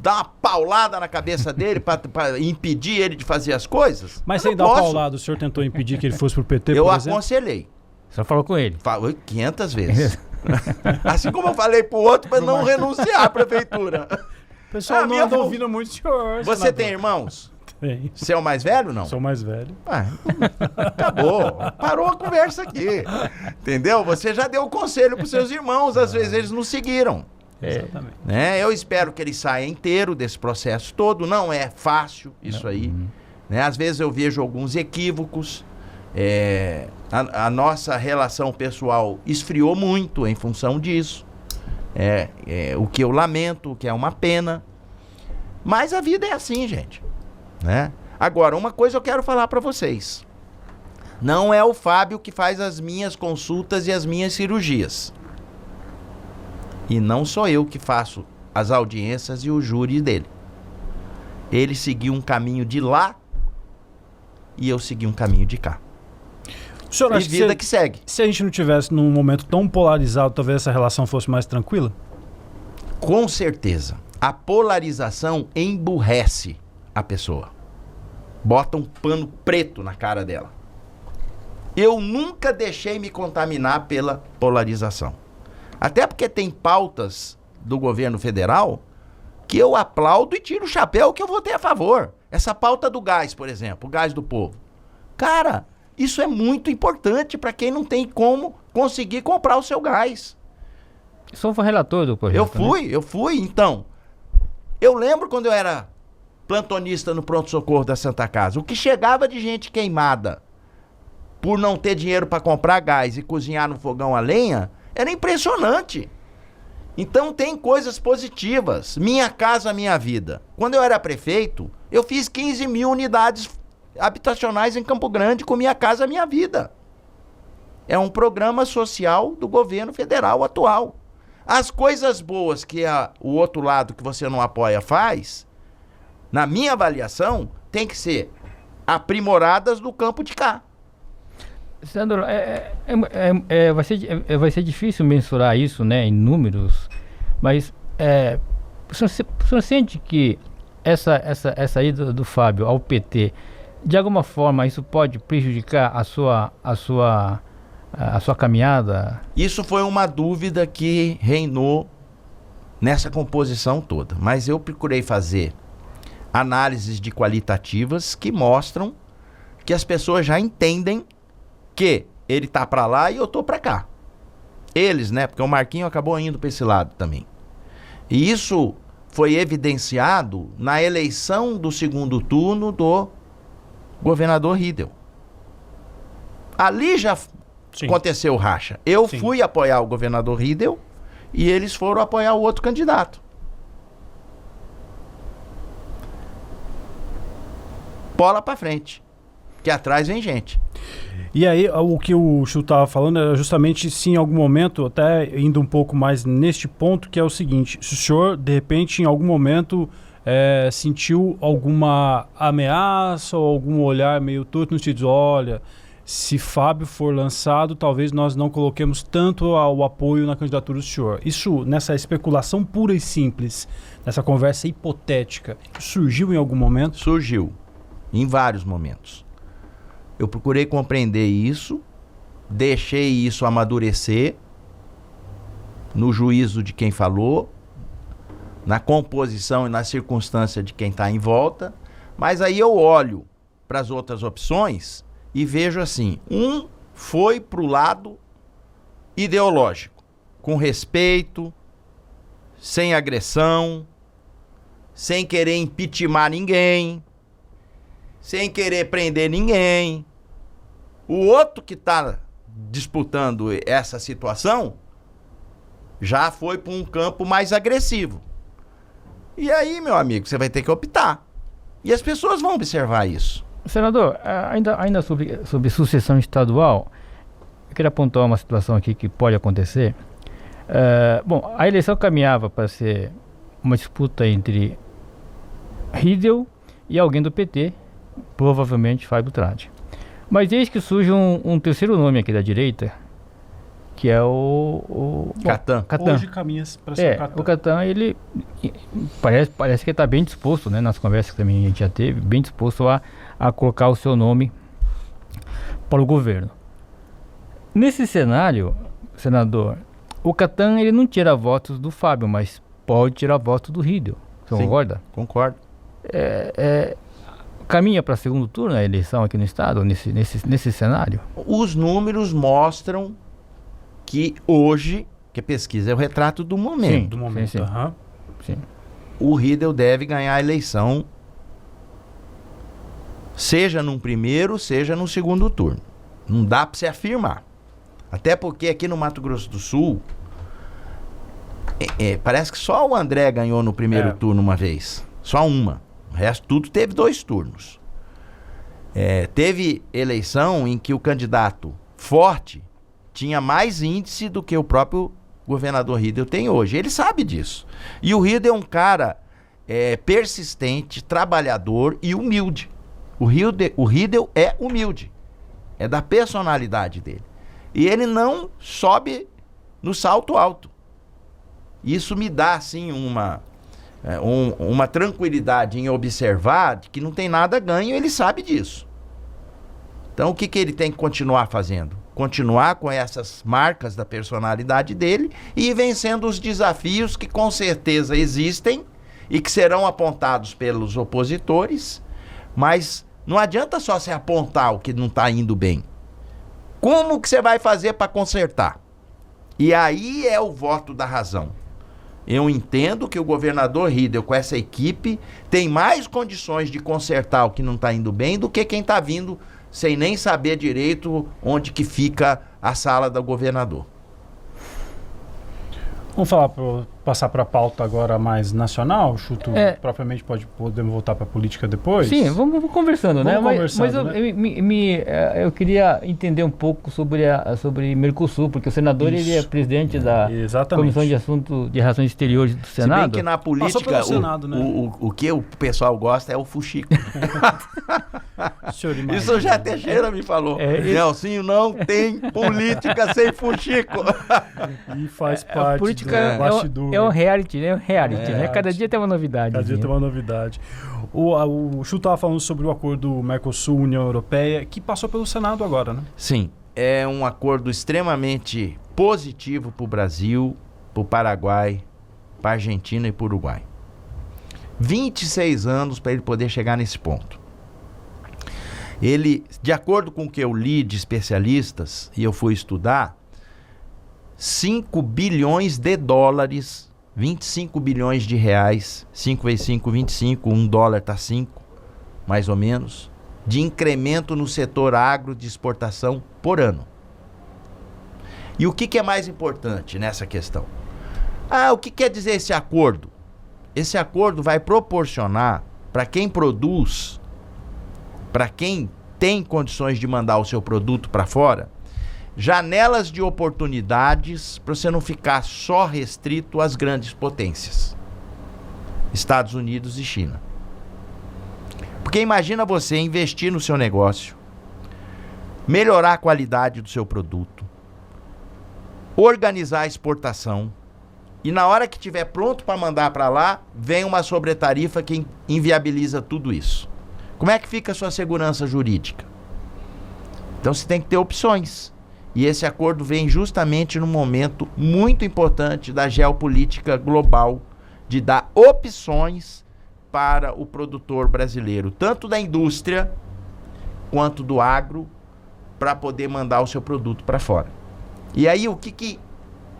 S4: dar uma paulada na cabeça dele para impedir ele de fazer as coisas?
S2: Mas sem dar uma paulada, o senhor tentou impedir que ele fosse pro PT,
S4: eu
S2: por exemplo?
S4: aconselhei.
S3: Você falou com ele?
S4: Falou 500 vezes. Assim como eu falei pro outro para não renunciar à prefeitura.
S2: O pessoal não anda ouvindo muito o senhor.
S4: Você tem irmãos?
S2: Tem.
S4: Você é o mais velho, não?
S2: Sou mais velho.
S4: Acabou. Parou a conversa aqui. Entendeu? Você já deu conselho pros seus irmãos, às vezes eles não seguiram.
S2: Exatamente.
S4: Né? Eu espero que ele saia inteiro desse processo todo. Não é fácil isso aí. Né? Às vezes eu vejo alguns equívocos. A nossa relação pessoal esfriou muito em função disso. O que eu lamento, o que é uma pena. Mas a vida é assim, gente. Né? Agora, uma coisa eu quero falar para vocês. Não é o Fábio que faz as minhas consultas e as minhas cirurgias. E não sou eu que faço as audiências e o júri dele. Ele seguiu um caminho de lá e eu segui um caminho de cá.
S2: O senhor acha
S4: vida que segue.
S2: Se a gente não tivesse num momento tão polarizado, talvez essa relação fosse mais tranquila?
S4: Com certeza. A polarização emburrece a pessoa. Bota um pano preto na cara dela. Eu nunca deixei me contaminar pela polarização. Até porque tem pautas do governo federal que eu aplaudo e tiro o chapéu que eu votei a favor. Essa pauta do gás, por exemplo, o gás do povo. Cara, isso é muito importante para quem não tem como conseguir comprar o seu gás.
S3: O senhor foi relator do projeto,
S4: eu fui, então. Eu lembro quando eu era plantonista no pronto-socorro da Santa Casa, o que chegava de gente queimada por não ter dinheiro para comprar gás e cozinhar no fogão a lenha, era impressionante. Então tem coisas positivas. Minha Casa Minha Vida. Quando eu era prefeito, eu fiz 15 mil unidades habitacionais em Campo Grande com Minha Casa Minha Vida. É um programa social do governo federal atual. As coisas boas que o outro lado que você não apoia faz, na minha avaliação, tem que ser aprimoradas do campo de cá.
S3: Sandro, vai ser difícil mensurar isso, né, em números, mas o senhor sente que essa ida do Fábio ao PT, de alguma forma, isso pode prejudicar a sua caminhada?
S4: Isso foi uma dúvida que reinou nessa composição toda, mas eu procurei fazer análises de qualitativas que mostram que as pessoas já entendem que ele tá pra lá e eu tô pra cá. Eles, né? Porque o Marquinho acabou indo pra esse lado também. E isso foi evidenciado na eleição do segundo turno do governador Riedel. Ali já aconteceu o racha. Eu fui apoiar o governador Riedel e eles foram apoiar o outro candidato. Bola pra frente. Que atrás vem gente.
S2: E aí, o que o Chu estava falando era justamente se em algum momento, até indo um pouco mais neste ponto, que é o seguinte: se o senhor, de repente, em algum momento, sentiu alguma ameaça ou algum olhar meio torto no sentido, olha, se Fábio for lançado, talvez nós não coloquemos tanto o apoio na candidatura do senhor. Isso, nessa especulação pura e simples, nessa conversa hipotética, surgiu em algum momento?
S4: Surgiu, em vários momentos. Eu procurei compreender isso, deixei isso amadurecer no juízo de quem falou, na composição e na circunstância de quem está em volta, mas aí eu olho para as outras opções e vejo assim, um foi para o lado ideológico, com respeito, sem agressão, sem querer impeachmentar ninguém, sem querer prender ninguém. O outro que está disputando essa situação já foi para um campo mais agressivo. E aí, meu amigo, você vai ter que optar. E as pessoas vão observar isso.
S3: Senador, ainda sobre sucessão estadual, eu queria apontar uma situação aqui que pode acontecer. Bom, a eleição caminhava para ser uma disputa entre Riedel e alguém do PT, provavelmente Fábio Tradi. Mas eis que surge um terceiro nome aqui da direita, que é o
S4: Catan.
S2: Hoje caminha para ser o Catan.
S3: O Catan, ele parece que está bem disposto, né, nas conversas que também a gente já teve, bem disposto a colocar o seu nome para o governo. Nesse cenário, senador, o Catan ele não tira votos do Fábio, mas pode tirar votos do Riedel. Você concorda?
S4: Concordo.
S3: Caminha para segundo turno a eleição aqui no estado, nesse cenário?
S4: Os números mostram que hoje, que a pesquisa é o retrato do momento.
S2: Do momento.
S3: Sim. Sim.
S4: O Riedel deve ganhar a eleição, seja num primeiro, seja no segundo turno. Não dá para se afirmar. Até porque aqui no Mato Grosso do Sul, parece que só o André ganhou no primeiro turno uma vez. Só uma. O resto tudo teve 2 turnos. Teve eleição em que o candidato forte tinha mais índice do que o próprio governador Riedel tem hoje. Ele sabe disso. E o Riedel é um cara persistente, trabalhador e humilde. O Riedel é humilde. É da personalidade dele. E ele não sobe no salto alto. Isso me dá, assim, uma tranquilidade em observar que não tem nada ganho, ele sabe disso. Então, o que ele tem que continuar fazendo? Continuar com essas marcas da personalidade dele e ir vencendo os desafios que com certeza existem e que serão apontados pelos opositores, mas não adianta só se apontar o que não está indo bem. Como que você vai fazer para consertar? E aí é o voto da razão. Eu entendo que o governador Riedel, com essa equipe, tem mais condições de consertar o que não está indo bem do que quem está vindo sem nem saber direito onde que fica a sala do governador.
S2: Vamos passar para a pauta agora mais nacional. Chuto, propriamente podemos voltar para a política depois.
S3: Sim, vamos conversando, né? Mas eu queria entender um pouco sobre Mercosul, porque o senador ele é presidente da Comissão de Assuntos de Relações Exteriores do Senado.
S4: Se bem que na política Senado, né? o que o pessoal gosta é o fuxico. Isso o Jé Teixeira me falou. Nelsinho, não tem política sem fuxico.
S2: E faz parte.
S3: A política é um reality, né? Né? Cada dia tem uma novidade.
S2: Cada dia tem uma novidade. O Chu estava falando sobre o acordo Mercosul-União Europeia, que passou pelo Senado agora, né?
S4: Sim. É um acordo extremamente positivo para o Brasil, para o Paraguai, para a Argentina e para o Uruguai. 26 anos para ele poder chegar nesse ponto. Ele, de acordo com o que eu li de especialistas, e eu fui estudar, 5 bilhões de dólares, 25 bilhões de reais, 5 vezes 5, 25, $1 tá 5, mais ou menos, de incremento no setor agro de exportação por ano. E o que é mais importante nessa questão? O que quer dizer esse acordo? Esse acordo vai proporcionar para quem produz, para quem tem condições de mandar o seu produto para fora, janelas de oportunidades para você não ficar só restrito às grandes potências, Estados Unidos e China. Porque imagina você investir no seu negócio, melhorar a qualidade do seu produto, organizar a exportação e na hora que estiver pronto para mandar para lá, vem uma sobretarifa que inviabiliza tudo isso. Como é que fica a sua segurança jurídica? Então você tem que ter opções. E esse acordo vem justamente num momento muito importante da geopolítica global, de dar opções para o produtor brasileiro, tanto da indústria quanto do agro, para poder mandar o seu produto para fora. E aí o que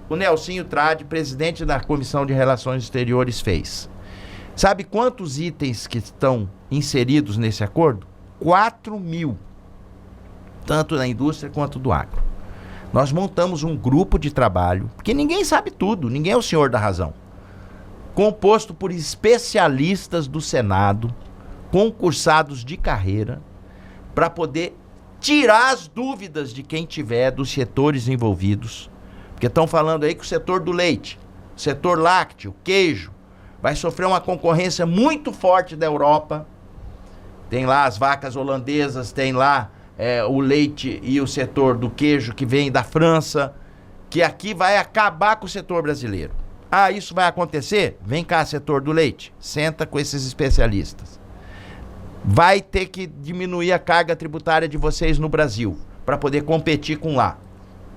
S4: o Nelsinho Trade, presidente da Comissão de Relações Exteriores, fez? Sabe quantos itens que estão inseridos nesse acordo? 4.000, tanto da indústria quanto do agro. Nós montamos um grupo de trabalho, porque ninguém sabe tudo, ninguém é o senhor da razão, composto por especialistas do Senado, concursados de carreira, para poder tirar as dúvidas de quem tiver dos setores envolvidos, porque estão falando aí que o setor do leite, o setor lácteo, queijo, vai sofrer uma concorrência muito forte da Europa. Tem lá as vacas holandesas, tem lá o leite e o setor do queijo que vem da França, que aqui vai acabar com o setor brasileiro. Isso vai acontecer? Vem cá, setor do leite, senta com esses especialistas. Vai ter que diminuir a carga tributária de vocês no Brasil, para poder competir com lá.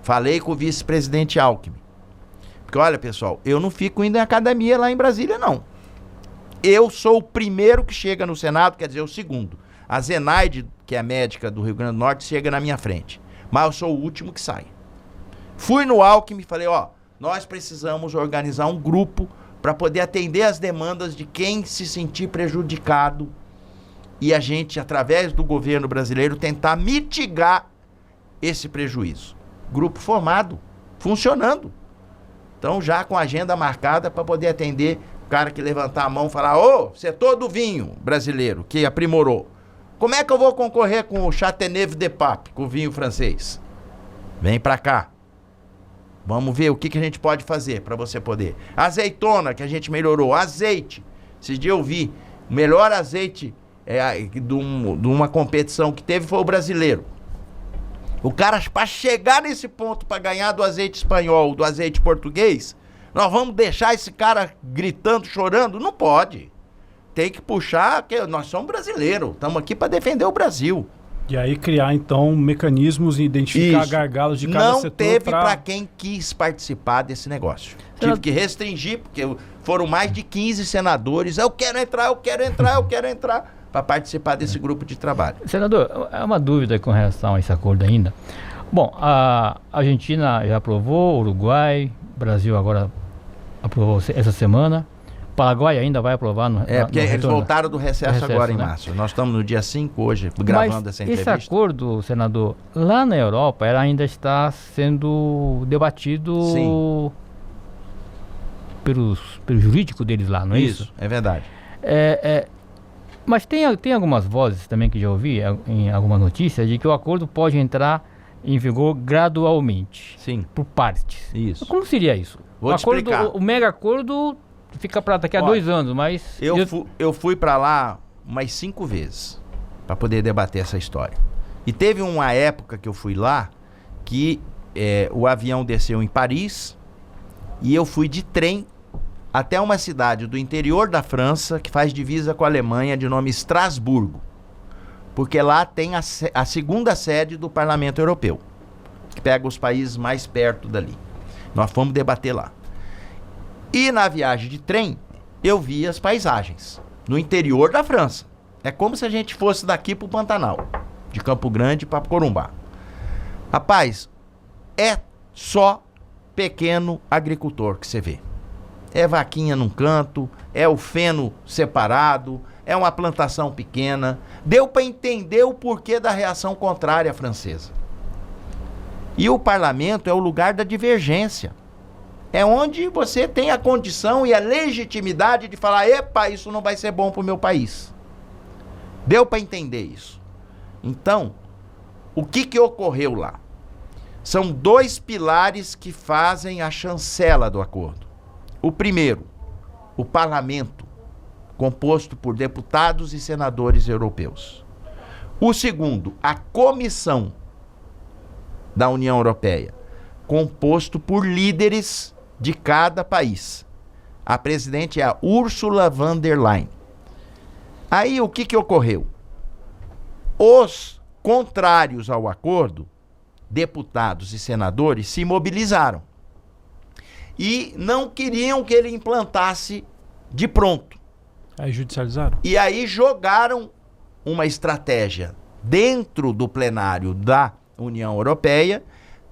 S4: Falei com o vice-presidente Alckmin. Porque, olha, pessoal, eu não fico indo em academia lá em Brasília, não. Eu sou o primeiro que chega no Senado, quer dizer, o segundo. A Zenaide, que é a médica do Rio Grande do Norte, chega na minha frente. Mas eu sou o último que sai. Fui no Alckmin e falei, ó, nós precisamos organizar um grupo para poder atender as demandas de quem se sentir prejudicado e a gente, através do governo brasileiro, tentar mitigar esse prejuízo. Grupo formado, funcionando. Então, já com a agenda marcada para poder atender o cara que levantar a mão e falar, ô, setor do vinho brasileiro, que aprimorou. Como é que eu vou concorrer com o Chateauneuf de Pape, com o vinho francês? Vem para cá. Vamos ver o que a gente pode fazer para você poder. Azeitona, que a gente melhorou. Azeite. Esses dias eu vi. O melhor azeite de uma competição que teve foi o brasileiro. O cara, para chegar nesse ponto, para ganhar do azeite espanhol, do azeite português, nós vamos deixar esse cara gritando, chorando? Não pode. Tem que puxar, que nós somos brasileiros. Estamos aqui para defender o Brasil.
S2: E aí criar, então, mecanismos e identificar gargalos de cada setor.
S4: Não teve para quem quis participar desse negócio. Tive que restringir, porque foram mais de 15 senadores. Eu quero entrar para participar desse grupo de trabalho.
S3: Senador, é uma dúvida com relação a esse acordo ainda. Bom, a Argentina já aprovou, o Uruguai, o Brasil agora aprovou essa semana. Paraguai ainda vai aprovar
S4: porque eles voltaram do recesso agora, em março. Nós estamos no dia 5 hoje, gravando essa entrevista.
S3: Esse acordo, senador, lá na Europa, ela ainda está sendo debatido pelo jurídico deles lá, não é isso?
S4: Isso, é verdade.
S3: Mas tem algumas vozes também que já ouvi, em alguma notícia, de que o acordo pode entrar em vigor gradualmente.
S4: Sim.
S3: Por partes.
S4: Isso.
S3: Como seria isso?
S4: Vou te explicar.
S3: O mega acordo fica para daqui a 2 anos, mas...
S4: Eu fui para lá umas 5 vezes para poder debater essa história. E teve uma época que eu fui lá que o avião desceu em Paris e eu fui de trem até uma cidade do interior da França que faz divisa com a Alemanha, de nome Estrasburgo. Porque lá tem a segunda sede do Parlamento Europeu, que pega os países mais perto dali. Nós fomos debater lá. E na viagem de trem, eu vi as paisagens no interior da França. É como se a gente fosse daqui para o Pantanal, de Campo Grande para Corumbá. Rapaz, é só pequeno agricultor que você vê. É vaquinha num canto, é o feno separado, é uma plantação pequena. Deu para entender o porquê da reação contrária francesa. E o parlamento é o lugar da divergência. É onde você tem a condição e a legitimidade de falar, epa, isso não vai ser bom para o meu país. Deu para entender isso. Então, o que ocorreu lá? São 2 pilares que fazem a chancela do acordo. O primeiro, o parlamento, composto por deputados e senadores europeus. O segundo, a comissão da União Europeia, composto por líderes de cada país. A presidente é a Ursula von der Leyen. Aí o que ocorreu? Os contrários ao acordo, deputados e senadores, se mobilizaram e não queriam que ele implantasse de pronto.
S2: Aí judicializaram?
S4: E aí jogaram uma estratégia dentro do plenário da União Europeia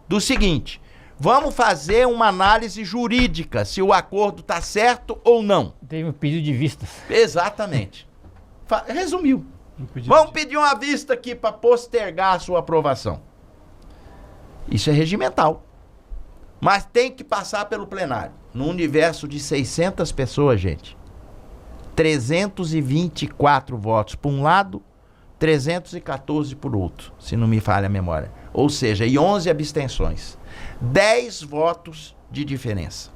S4: do seguinte: vamos fazer uma análise jurídica se o acordo está certo ou não.
S3: Teve um pedido de vistas.
S4: Exatamente. Resumiu. Vamos pedir uma vista aqui para postergar a sua aprovação. Isso é regimental. Mas tem que passar pelo plenário. No universo de 600 pessoas, gente. 324 votos por um lado, 314 por outro, se não me falha a memória. Ou seja, e 11 abstenções. 10 votos de diferença.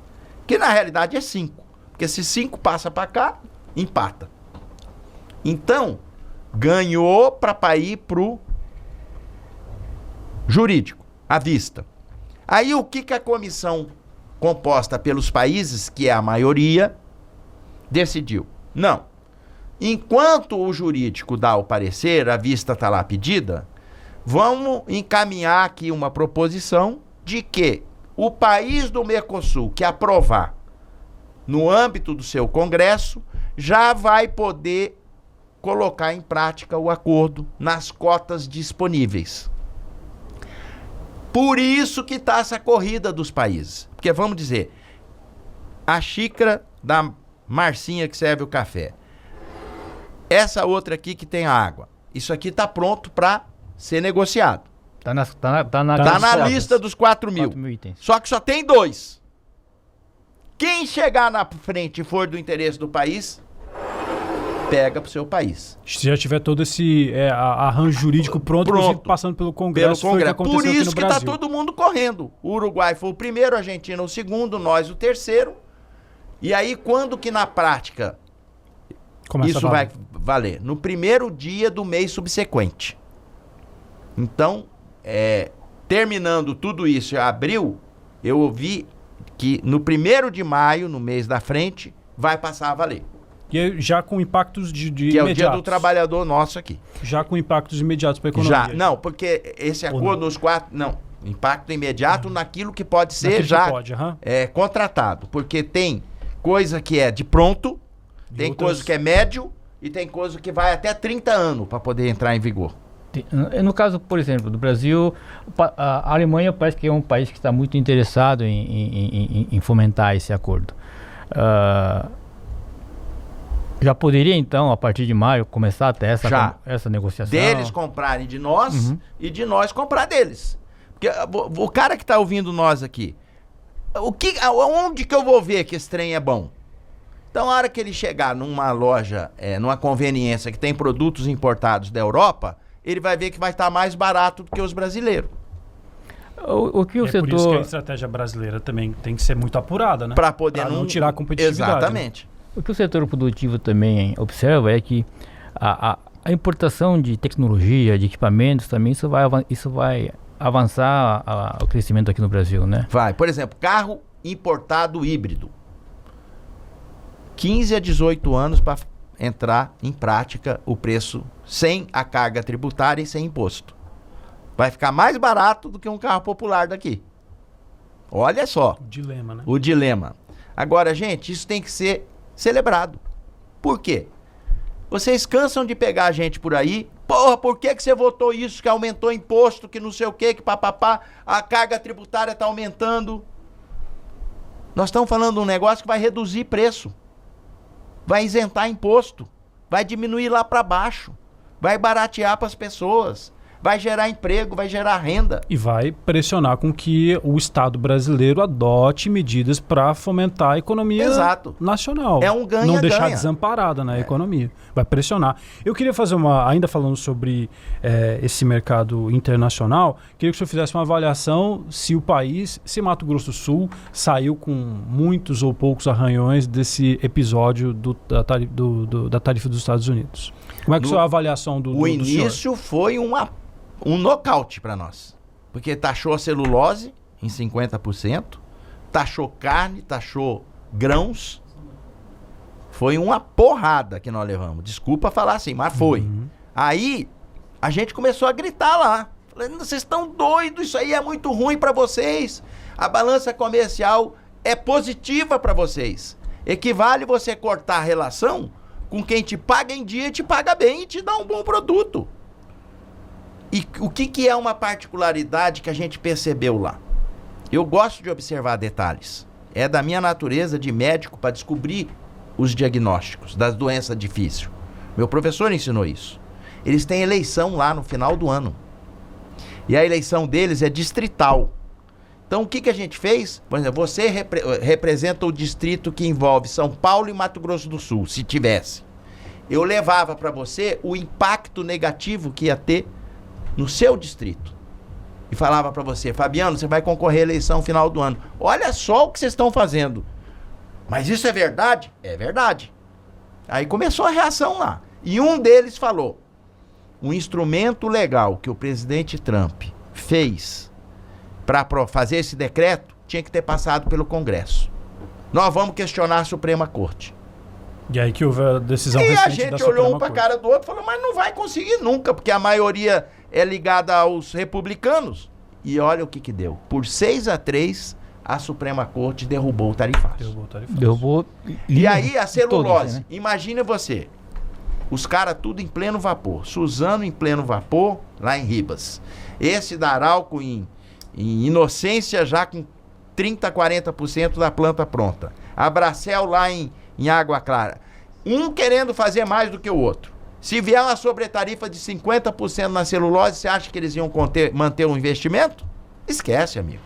S4: Que na realidade é 5. Porque se 5 passa para cá, empata. Então, ganhou para ir pro jurídico, à vista. Aí o que a comissão composta pelos países, que é a maioria, decidiu? Não. Enquanto o jurídico dá o parecer, a vista está lá pedida, vamos encaminhar aqui uma proposição de que o país do Mercosul que aprovar no âmbito do seu Congresso já vai poder colocar em prática o acordo nas cotas disponíveis. Por isso que está essa corrida dos países. Porque, vamos dizer, a xícara da Marcinha que serve o café, essa outra aqui que tem a água, isso aqui está pronto para ser negociado.
S3: Tá
S4: na lista dos 4.000
S3: itens.
S4: Só que só tem 2. Quem chegar na frente e for do interesse do país, pega pro seu país.
S2: Se já tiver todo esse arranjo jurídico pronto, inclusive passando pelo Congresso.
S4: Por isso que está todo mundo correndo. O Uruguai foi o primeiro, a Argentina o segundo, nós o terceiro. E aí, quando que na prática isso vai valer? No primeiro dia do mês subsequente. Então, terminando tudo isso em abril, eu ouvi que no 1º de maio, no mês da frente, vai passar a valer.
S2: E já com impactos de
S4: que é imediatos. O dia do trabalhador nosso aqui.
S2: Já com impactos imediatos para a economia.
S4: Já, não, porque esse acordo nos 4... Não, impacto imediato naquilo que pode ser
S2: naquilo
S4: já
S2: que pode,
S4: contratado. Porque tem coisa que é de pronto, tem coisa que é médio e tem coisa que vai até 30 anos para poder entrar em vigor.
S3: No caso, por exemplo, do Brasil, a Alemanha parece que é um país que está muito interessado em fomentar esse acordo. Já poderia, então, a partir de maio, começar até essa negociação?
S4: Deles comprarem de nós e de nós comprar deles. Porque o cara que está ouvindo nós aqui, onde que eu vou ver que esse trem é bom? Então, a hora que ele chegar numa loja, numa conveniência que tem produtos importados da Europa, ele vai ver que vai estar mais barato do que os brasileiros.
S3: O que o setor...
S2: Por isso que a estratégia brasileira também tem que ser muito apurada, né?
S4: Para poder
S2: não tirar a competitividade.
S4: Exatamente.
S2: Né?
S3: O que o setor produtivo também observa é que a importação de tecnologia, de equipamentos também, isso vai avançar o crescimento aqui no Brasil, né?
S4: Vai. Por exemplo, carro importado híbrido. 15 a 18 anos para entrar em prática o preço sem a carga tributária e sem imposto. Vai ficar mais barato do que um carro popular daqui. Olha só.
S2: O dilema, né?
S4: O dilema. Agora, gente, isso tem que ser celebrado. Por quê? Vocês cansam de pegar a gente por aí. Porra, por que você votou isso? Que aumentou imposto, que não sei o quê, que papapá, a carga tributária está aumentando. Nós estamos falando de um negócio que vai reduzir preço. Vai isentar imposto. Vai diminuir lá para baixo. Vai baratear para as pessoas. Vai gerar emprego, vai gerar renda.
S2: E vai pressionar com que o Estado brasileiro adote medidas para fomentar a economia nacional.
S4: É um ganha-ganha.
S2: Não deixar desamparada na economia. Vai pressionar. Eu queria fazer ainda falando sobre esse mercado internacional, queria que o senhor fizesse uma avaliação se Mato Grosso do Sul saiu com muitos ou poucos arranhões desse episódio da tarifa dos Estados Unidos. Como é que a avaliação do senhor?
S4: Início foi um nocaute para nós. Porque taxou a celulose em 50%, taxou carne, taxou grãos. Foi uma porrada que nós levamos. Desculpa falar assim, mas foi. Aí, a gente começou a gritar lá. Falei, vocês estão doidos, isso aí é muito ruim para vocês. A balança comercial é positiva para vocês. Equivale você cortar a relação com quem te paga em dia, te paga bem e te dá um bom produto. E o que é uma particularidade que a gente percebeu lá? Eu gosto de observar detalhes. É da minha natureza de médico para descobrir os diagnósticos das doenças difíceis. Meu professor ensinou isso. Eles têm eleição lá no final do ano. E a eleição deles é distrital. Então o que a gente fez? Por exemplo, você representa o distrito que envolve São Paulo e Mato Grosso do Sul, se tivesse. Eu levava para você o impacto negativo que ia ter no seu distrito. E falava para você, Fabiano, você vai concorrer à eleição no final do ano. Olha só o que vocês estão fazendo. Mas isso é verdade? É verdade. Aí começou a reação lá. E um deles falou, um instrumento legal que o presidente Trump fez para fazer esse decreto tinha que ter passado pelo Congresso. Nós vamos questionar a Suprema Corte.
S2: E aí que houve a decisão recente da Suprema Corte. E a gente olhou um para a cara do outro e falou, mas não vai conseguir nunca, porque a maioria é ligada aos republicanos.
S4: e olha o que deu. Por 6-3, a Suprema Corte derrubou o tarifácio.
S3: Derrubou.
S4: E aí a celulose,
S3: todos, né?
S4: Imagina você, os caras tudo em pleno vapor, Suzano em pleno vapor, lá em Ribas. Esse da Arauco em Inocência já com 30%, 40% da planta pronta. A Bracel lá em Água Clara. Um querendo fazer mais do que o outro. Se vier uma sobretarifa de 50% na celulose, você acha que eles iam manter um investimento? Esquece, amigo.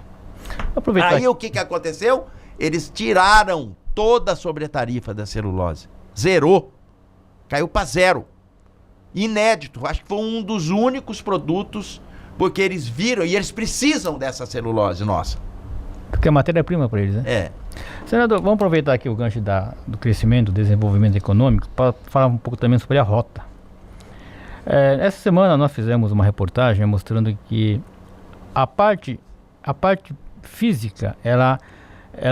S4: Aí o que aconteceu? Eles tiraram toda a sobretarifa da celulose. Zerou. Caiu para zero. Inédito. Acho que foi um dos únicos produtos, porque eles viram e eles precisam dessa celulose nossa.
S3: Porque é matéria-prima para eles, né?
S4: É.
S3: Senador, vamos aproveitar aqui o gancho do crescimento, do desenvolvimento econômico, para falar um pouco também sobre a rota. Essa semana nós fizemos uma reportagem mostrando que a parte física, ela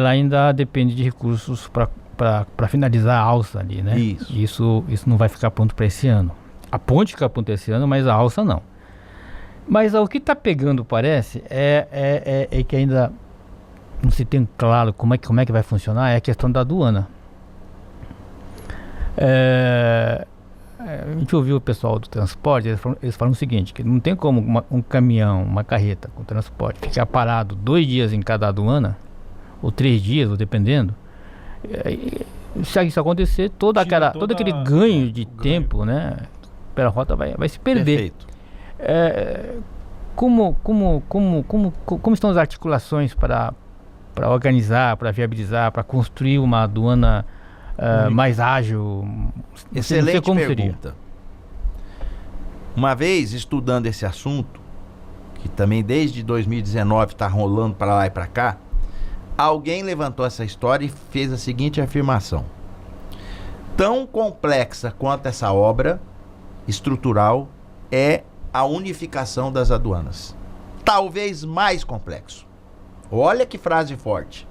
S3: ainda depende de recursos para finalizar a alça ali, né? Isso não vai ficar pronto para esse ano. A ponte fica pronta esse ano, mas a alça não. Mas o que está pegando, parece, é que ainda não se tem claro como é que vai funcionar, é a questão da aduana. A gente ouviu o pessoal do transporte, eles falam o seguinte, que não tem como um caminhão, uma carreta com transporte ficar parado 2 dias em cada aduana, ou 3 dias, ou dependendo. Se isso acontecer, todo aquele ganho de tempo, né, pela rota vai se perder. Perfeito. Como estão as articulações para organizar, para viabilizar, para construir uma aduana mais ágil?
S4: Excelente pergunta. Uma vez, estudando esse assunto, que também desde 2019 está rolando para lá e para cá, alguém levantou essa história e fez a seguinte afirmação: tão complexa quanto essa obra estrutural é a unificação das aduanas. Talvez mais complexo. Olha que frase forte.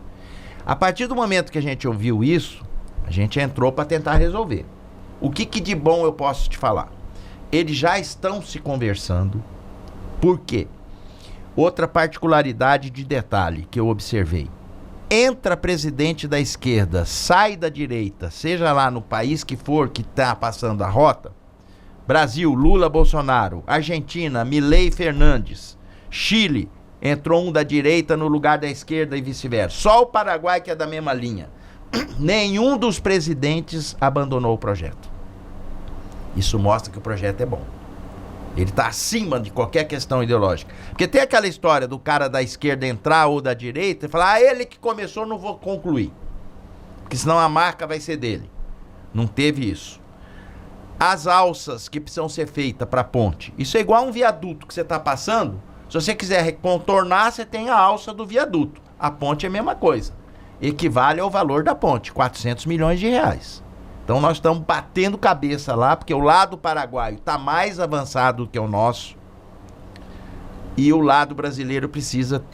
S4: A partir do momento que a gente ouviu isso, a gente entrou para tentar resolver. O que de bom eu posso te falar? Eles já estão se conversando. Por quê? Outra particularidade de detalhe que eu observei. Entra presidente da esquerda, sai da direita, seja lá no país que for que está passando a rota, Brasil, Lula, Bolsonaro, Argentina, Milei, Fernandes, Chile, entrou um da direita no lugar da esquerda e vice-versa. Só o Paraguai que é da mesma linha. Nenhum dos presidentes abandonou o projeto. Isso mostra que o projeto é bom. Ele está acima de qualquer questão ideológica. Porque tem aquela história do cara da esquerda entrar ou da direita e falar: ele que começou, não vou concluir, porque senão a marca vai ser dele. Não teve isso. As alças que precisam ser feitas para a ponte, isso é igual a um viaduto que você está passando. Se você quiser contornar, você tem a alça do viaduto. A ponte é a mesma coisa. Equivale ao valor da ponte, 400 milhões de reais. Então nós estamos batendo cabeça lá, porque o lado paraguaio está mais avançado do que o nosso. E o lado brasileiro precisa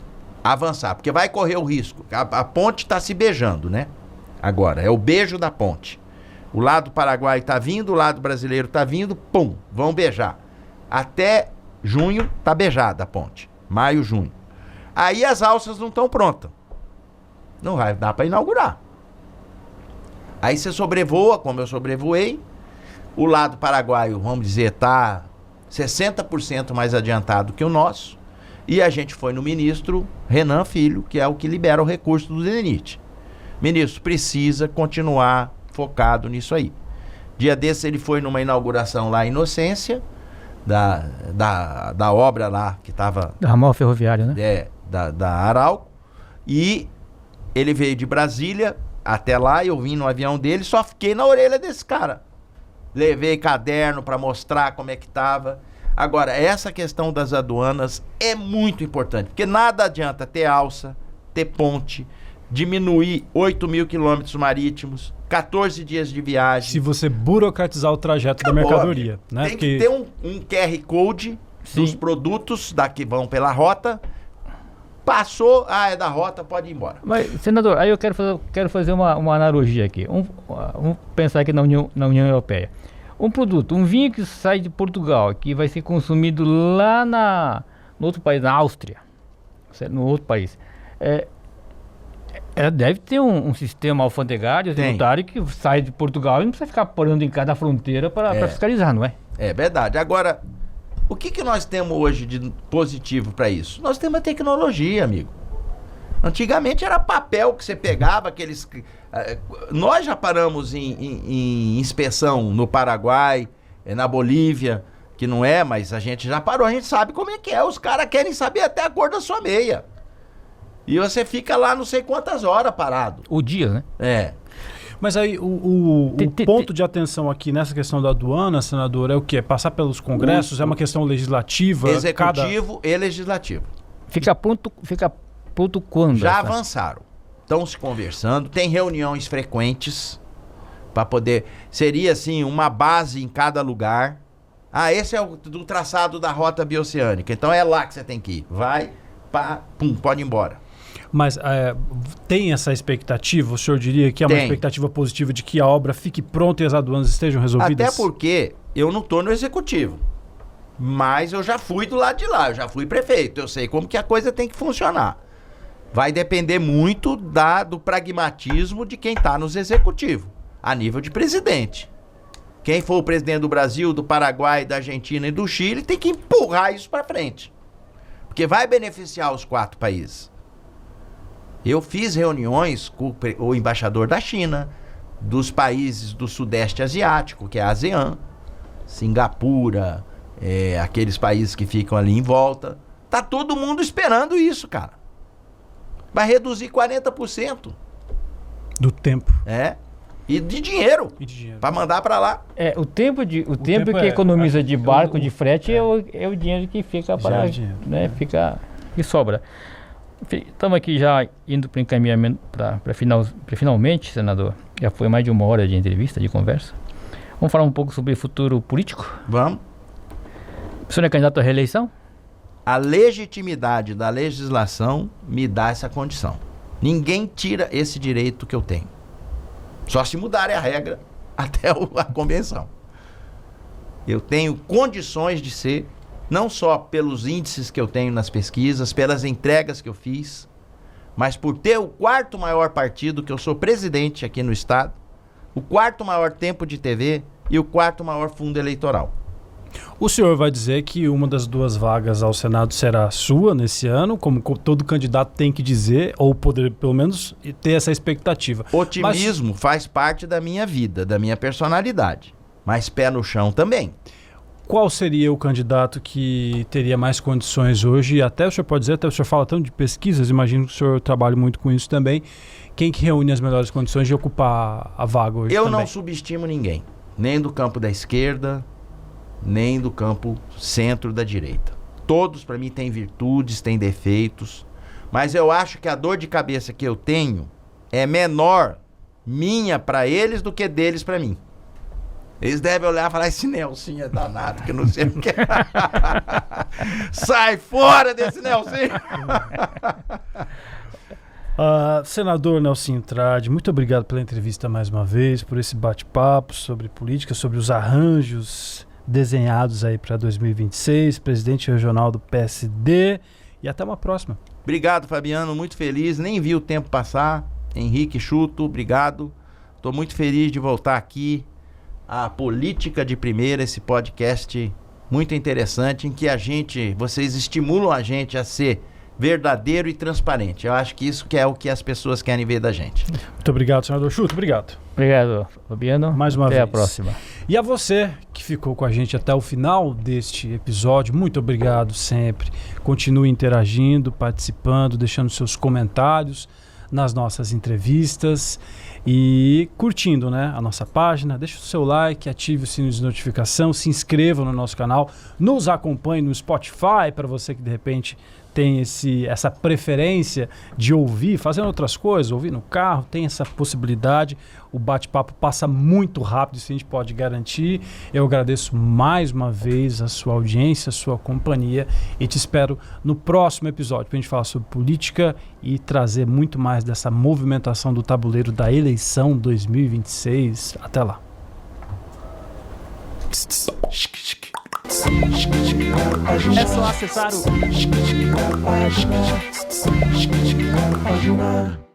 S4: avançar, porque vai correr o risco. A ponte está se beijando, né? Agora, é o beijo da ponte. O lado paraguaio está vindo, o lado brasileiro está vindo, pum, vão beijar. Até junho está beijada a ponte. Maio, junho. Aí as alças não estão prontas. Não vai dar para inaugurar. Aí você sobrevoa, como eu sobrevoei. O lado paraguaio, vamos dizer, está 60% mais adiantado que o nosso. E a gente foi no ministro Renan Filho, que é o que libera o recurso do DENIT. Ministro, precisa continuar focado nisso aí. Dia desse ele foi numa inauguração lá em Inocência, da obra lá que estava...
S3: Da ramal ferroviária, né?
S4: Da Arauco. E ele veio de Brasília até lá, eu vim no avião dele, só fiquei na orelha desse cara. Levei caderno para mostrar como é que estava. Agora, essa questão das aduanas é muito importante, porque nada adianta ter alça, ter ponte, diminuir 8 mil quilômetros marítimos, 14 dias de viagem.
S2: Se você burocratizar o trajeto da mercadoria, né?
S4: Tem que ter um QR Code dos produtos que vão pela rota. Passou, é da rota, pode ir embora.
S3: Mas, senador, aí eu quero fazer uma analogia aqui. Vamos pensar aqui na União Europeia. Um produto, um vinho que sai de Portugal, que vai ser consumido lá no outro país, na Áustria. no outro país. Deve ter um sistema alfandegário, tributário, que sai de Portugal e não precisa ficar parando em cada fronteira para fiscalizar, não é?
S4: É verdade. Agora, o que nós temos hoje de positivo para isso? Nós temos a tecnologia, amigo. Antigamente era papel que você pegava, aqueles... Nós já paramos em inspeção no Paraguai, na Bolívia, que não é, mas a gente já parou, a gente sabe como é que é. Os caras querem saber até a cor da sua meia. E você fica lá não sei quantas horas parado.
S3: O dia, né?
S2: Mas aí o ponto de atenção aqui nessa questão da aduana, senador, é o quê? Passar pelos congressos? É uma questão legislativa?
S4: Executivo e legislativo.
S3: Fica pronto quando?
S4: Já avançaram. Estão se conversando, tem reuniões frequentes para poder... Seria assim, uma base em cada lugar. Esse é o do traçado da rota bioceânica, então é lá que você tem que ir. Vai, pá, pum, pode ir embora.
S2: Mas tem essa expectativa? O senhor diria que é uma expectativa positiva de que a obra fique pronta e as aduanas estejam resolvidas?
S4: Até porque eu não estou no executivo, mas eu já fui do lado de lá, eu já fui prefeito, eu sei como que a coisa tem que funcionar. Vai depender muito do pragmatismo de quem está nos executivos, a nível de presidente. Quem for o presidente do Brasil, do Paraguai, da Argentina e do Chile tem que empurrar isso para frente, porque vai beneficiar os 4 países. Eu fiz reuniões com o embaixador da China, dos países do Sudeste Asiático, que é a ASEAN, Singapura, aqueles países que ficam ali em volta. Tá todo mundo esperando isso, cara. Vai reduzir 40%.
S2: Do tempo.
S4: E de dinheiro. Para mandar para lá.
S3: O tempo que economiza de barco, de frete, é o dinheiro que fica para... né, fica e sobra. Estamos aqui já indo para o encaminhamento para finalmente, senador. Já foi mais de 1 hora de entrevista, de conversa. Vamos falar um pouco sobre o futuro político?
S4: Vamos.
S3: O senhor é candidato à reeleição?
S4: A legitimidade da legislação me dá essa condição. Ninguém tira esse direito que eu tenho. Só se mudarem a regra até a convenção. Eu tenho condições de ser... não só pelos índices que eu tenho nas pesquisas, pelas entregas que eu fiz, mas por ter o 4º maior partido, que eu sou presidente aqui no estado, o 4º maior tempo de TV e o 4º maior fundo eleitoral.
S2: O senhor vai dizer que uma das 2 vagas ao Senado será sua nesse ano, como todo candidato tem que dizer, ou poder pelo menos ter essa expectativa.
S4: Otimismo faz parte da minha vida, da minha personalidade, mas pé no chão também.
S2: Qual seria o candidato que teria mais condições hoje? Até o senhor pode dizer, até o senhor fala tanto de pesquisas, imagino que o senhor trabalha muito com isso também. Quem que reúne as melhores condições de ocupar a vaga hoje?
S4: Eu não subestimo ninguém, nem do campo da esquerda, nem do campo centro da direita. Todos, para mim, têm virtudes, têm defeitos, mas eu acho que a dor de cabeça que eu tenho é menor minha para eles do que deles para mim. Eles devem olhar e falar, esse Nelsinho é danado, que eu não sei o que. Sai fora desse Nelsinho!
S2: Senador Nelsinho Trade, muito obrigado pela entrevista mais uma vez, por esse bate-papo sobre política, sobre os arranjos desenhados aí para 2026, presidente regional do PSD, e até uma próxima.
S4: Obrigado, Fabiano, muito feliz, nem vi o tempo passar. Henrique Chuto, obrigado. Estou muito feliz de voltar aqui. A Política de Primeira, esse podcast muito interessante, em que vocês estimulam a gente a ser verdadeiro e transparente. Eu acho que isso que é o que as pessoas querem ver da gente.
S2: Muito obrigado, senador Chuto, obrigado.
S3: Obrigado, Fabiano.
S2: Mais uma vez.
S3: Até a próxima.
S2: E a você que ficou com a gente até o final deste episódio, muito obrigado sempre. Continue interagindo, participando, deixando seus comentários nas nossas entrevistas e curtindo, né, a nossa página. Deixa o seu like, ative o sino de notificação, se inscreva no nosso canal, nos acompanhe no Spotify, para você que de repente tem essa preferência de ouvir, fazendo outras coisas, ouvir no carro, tem essa possibilidade. O bate-papo passa muito rápido, isso a gente pode garantir. Eu agradeço mais uma vez a sua audiência, a sua companhia, e te espero no próximo episódio para a gente falar sobre política e trazer muito mais dessa movimentação do tabuleiro da eleição 2026. Até lá.
S1: É só acessar o
S5: página.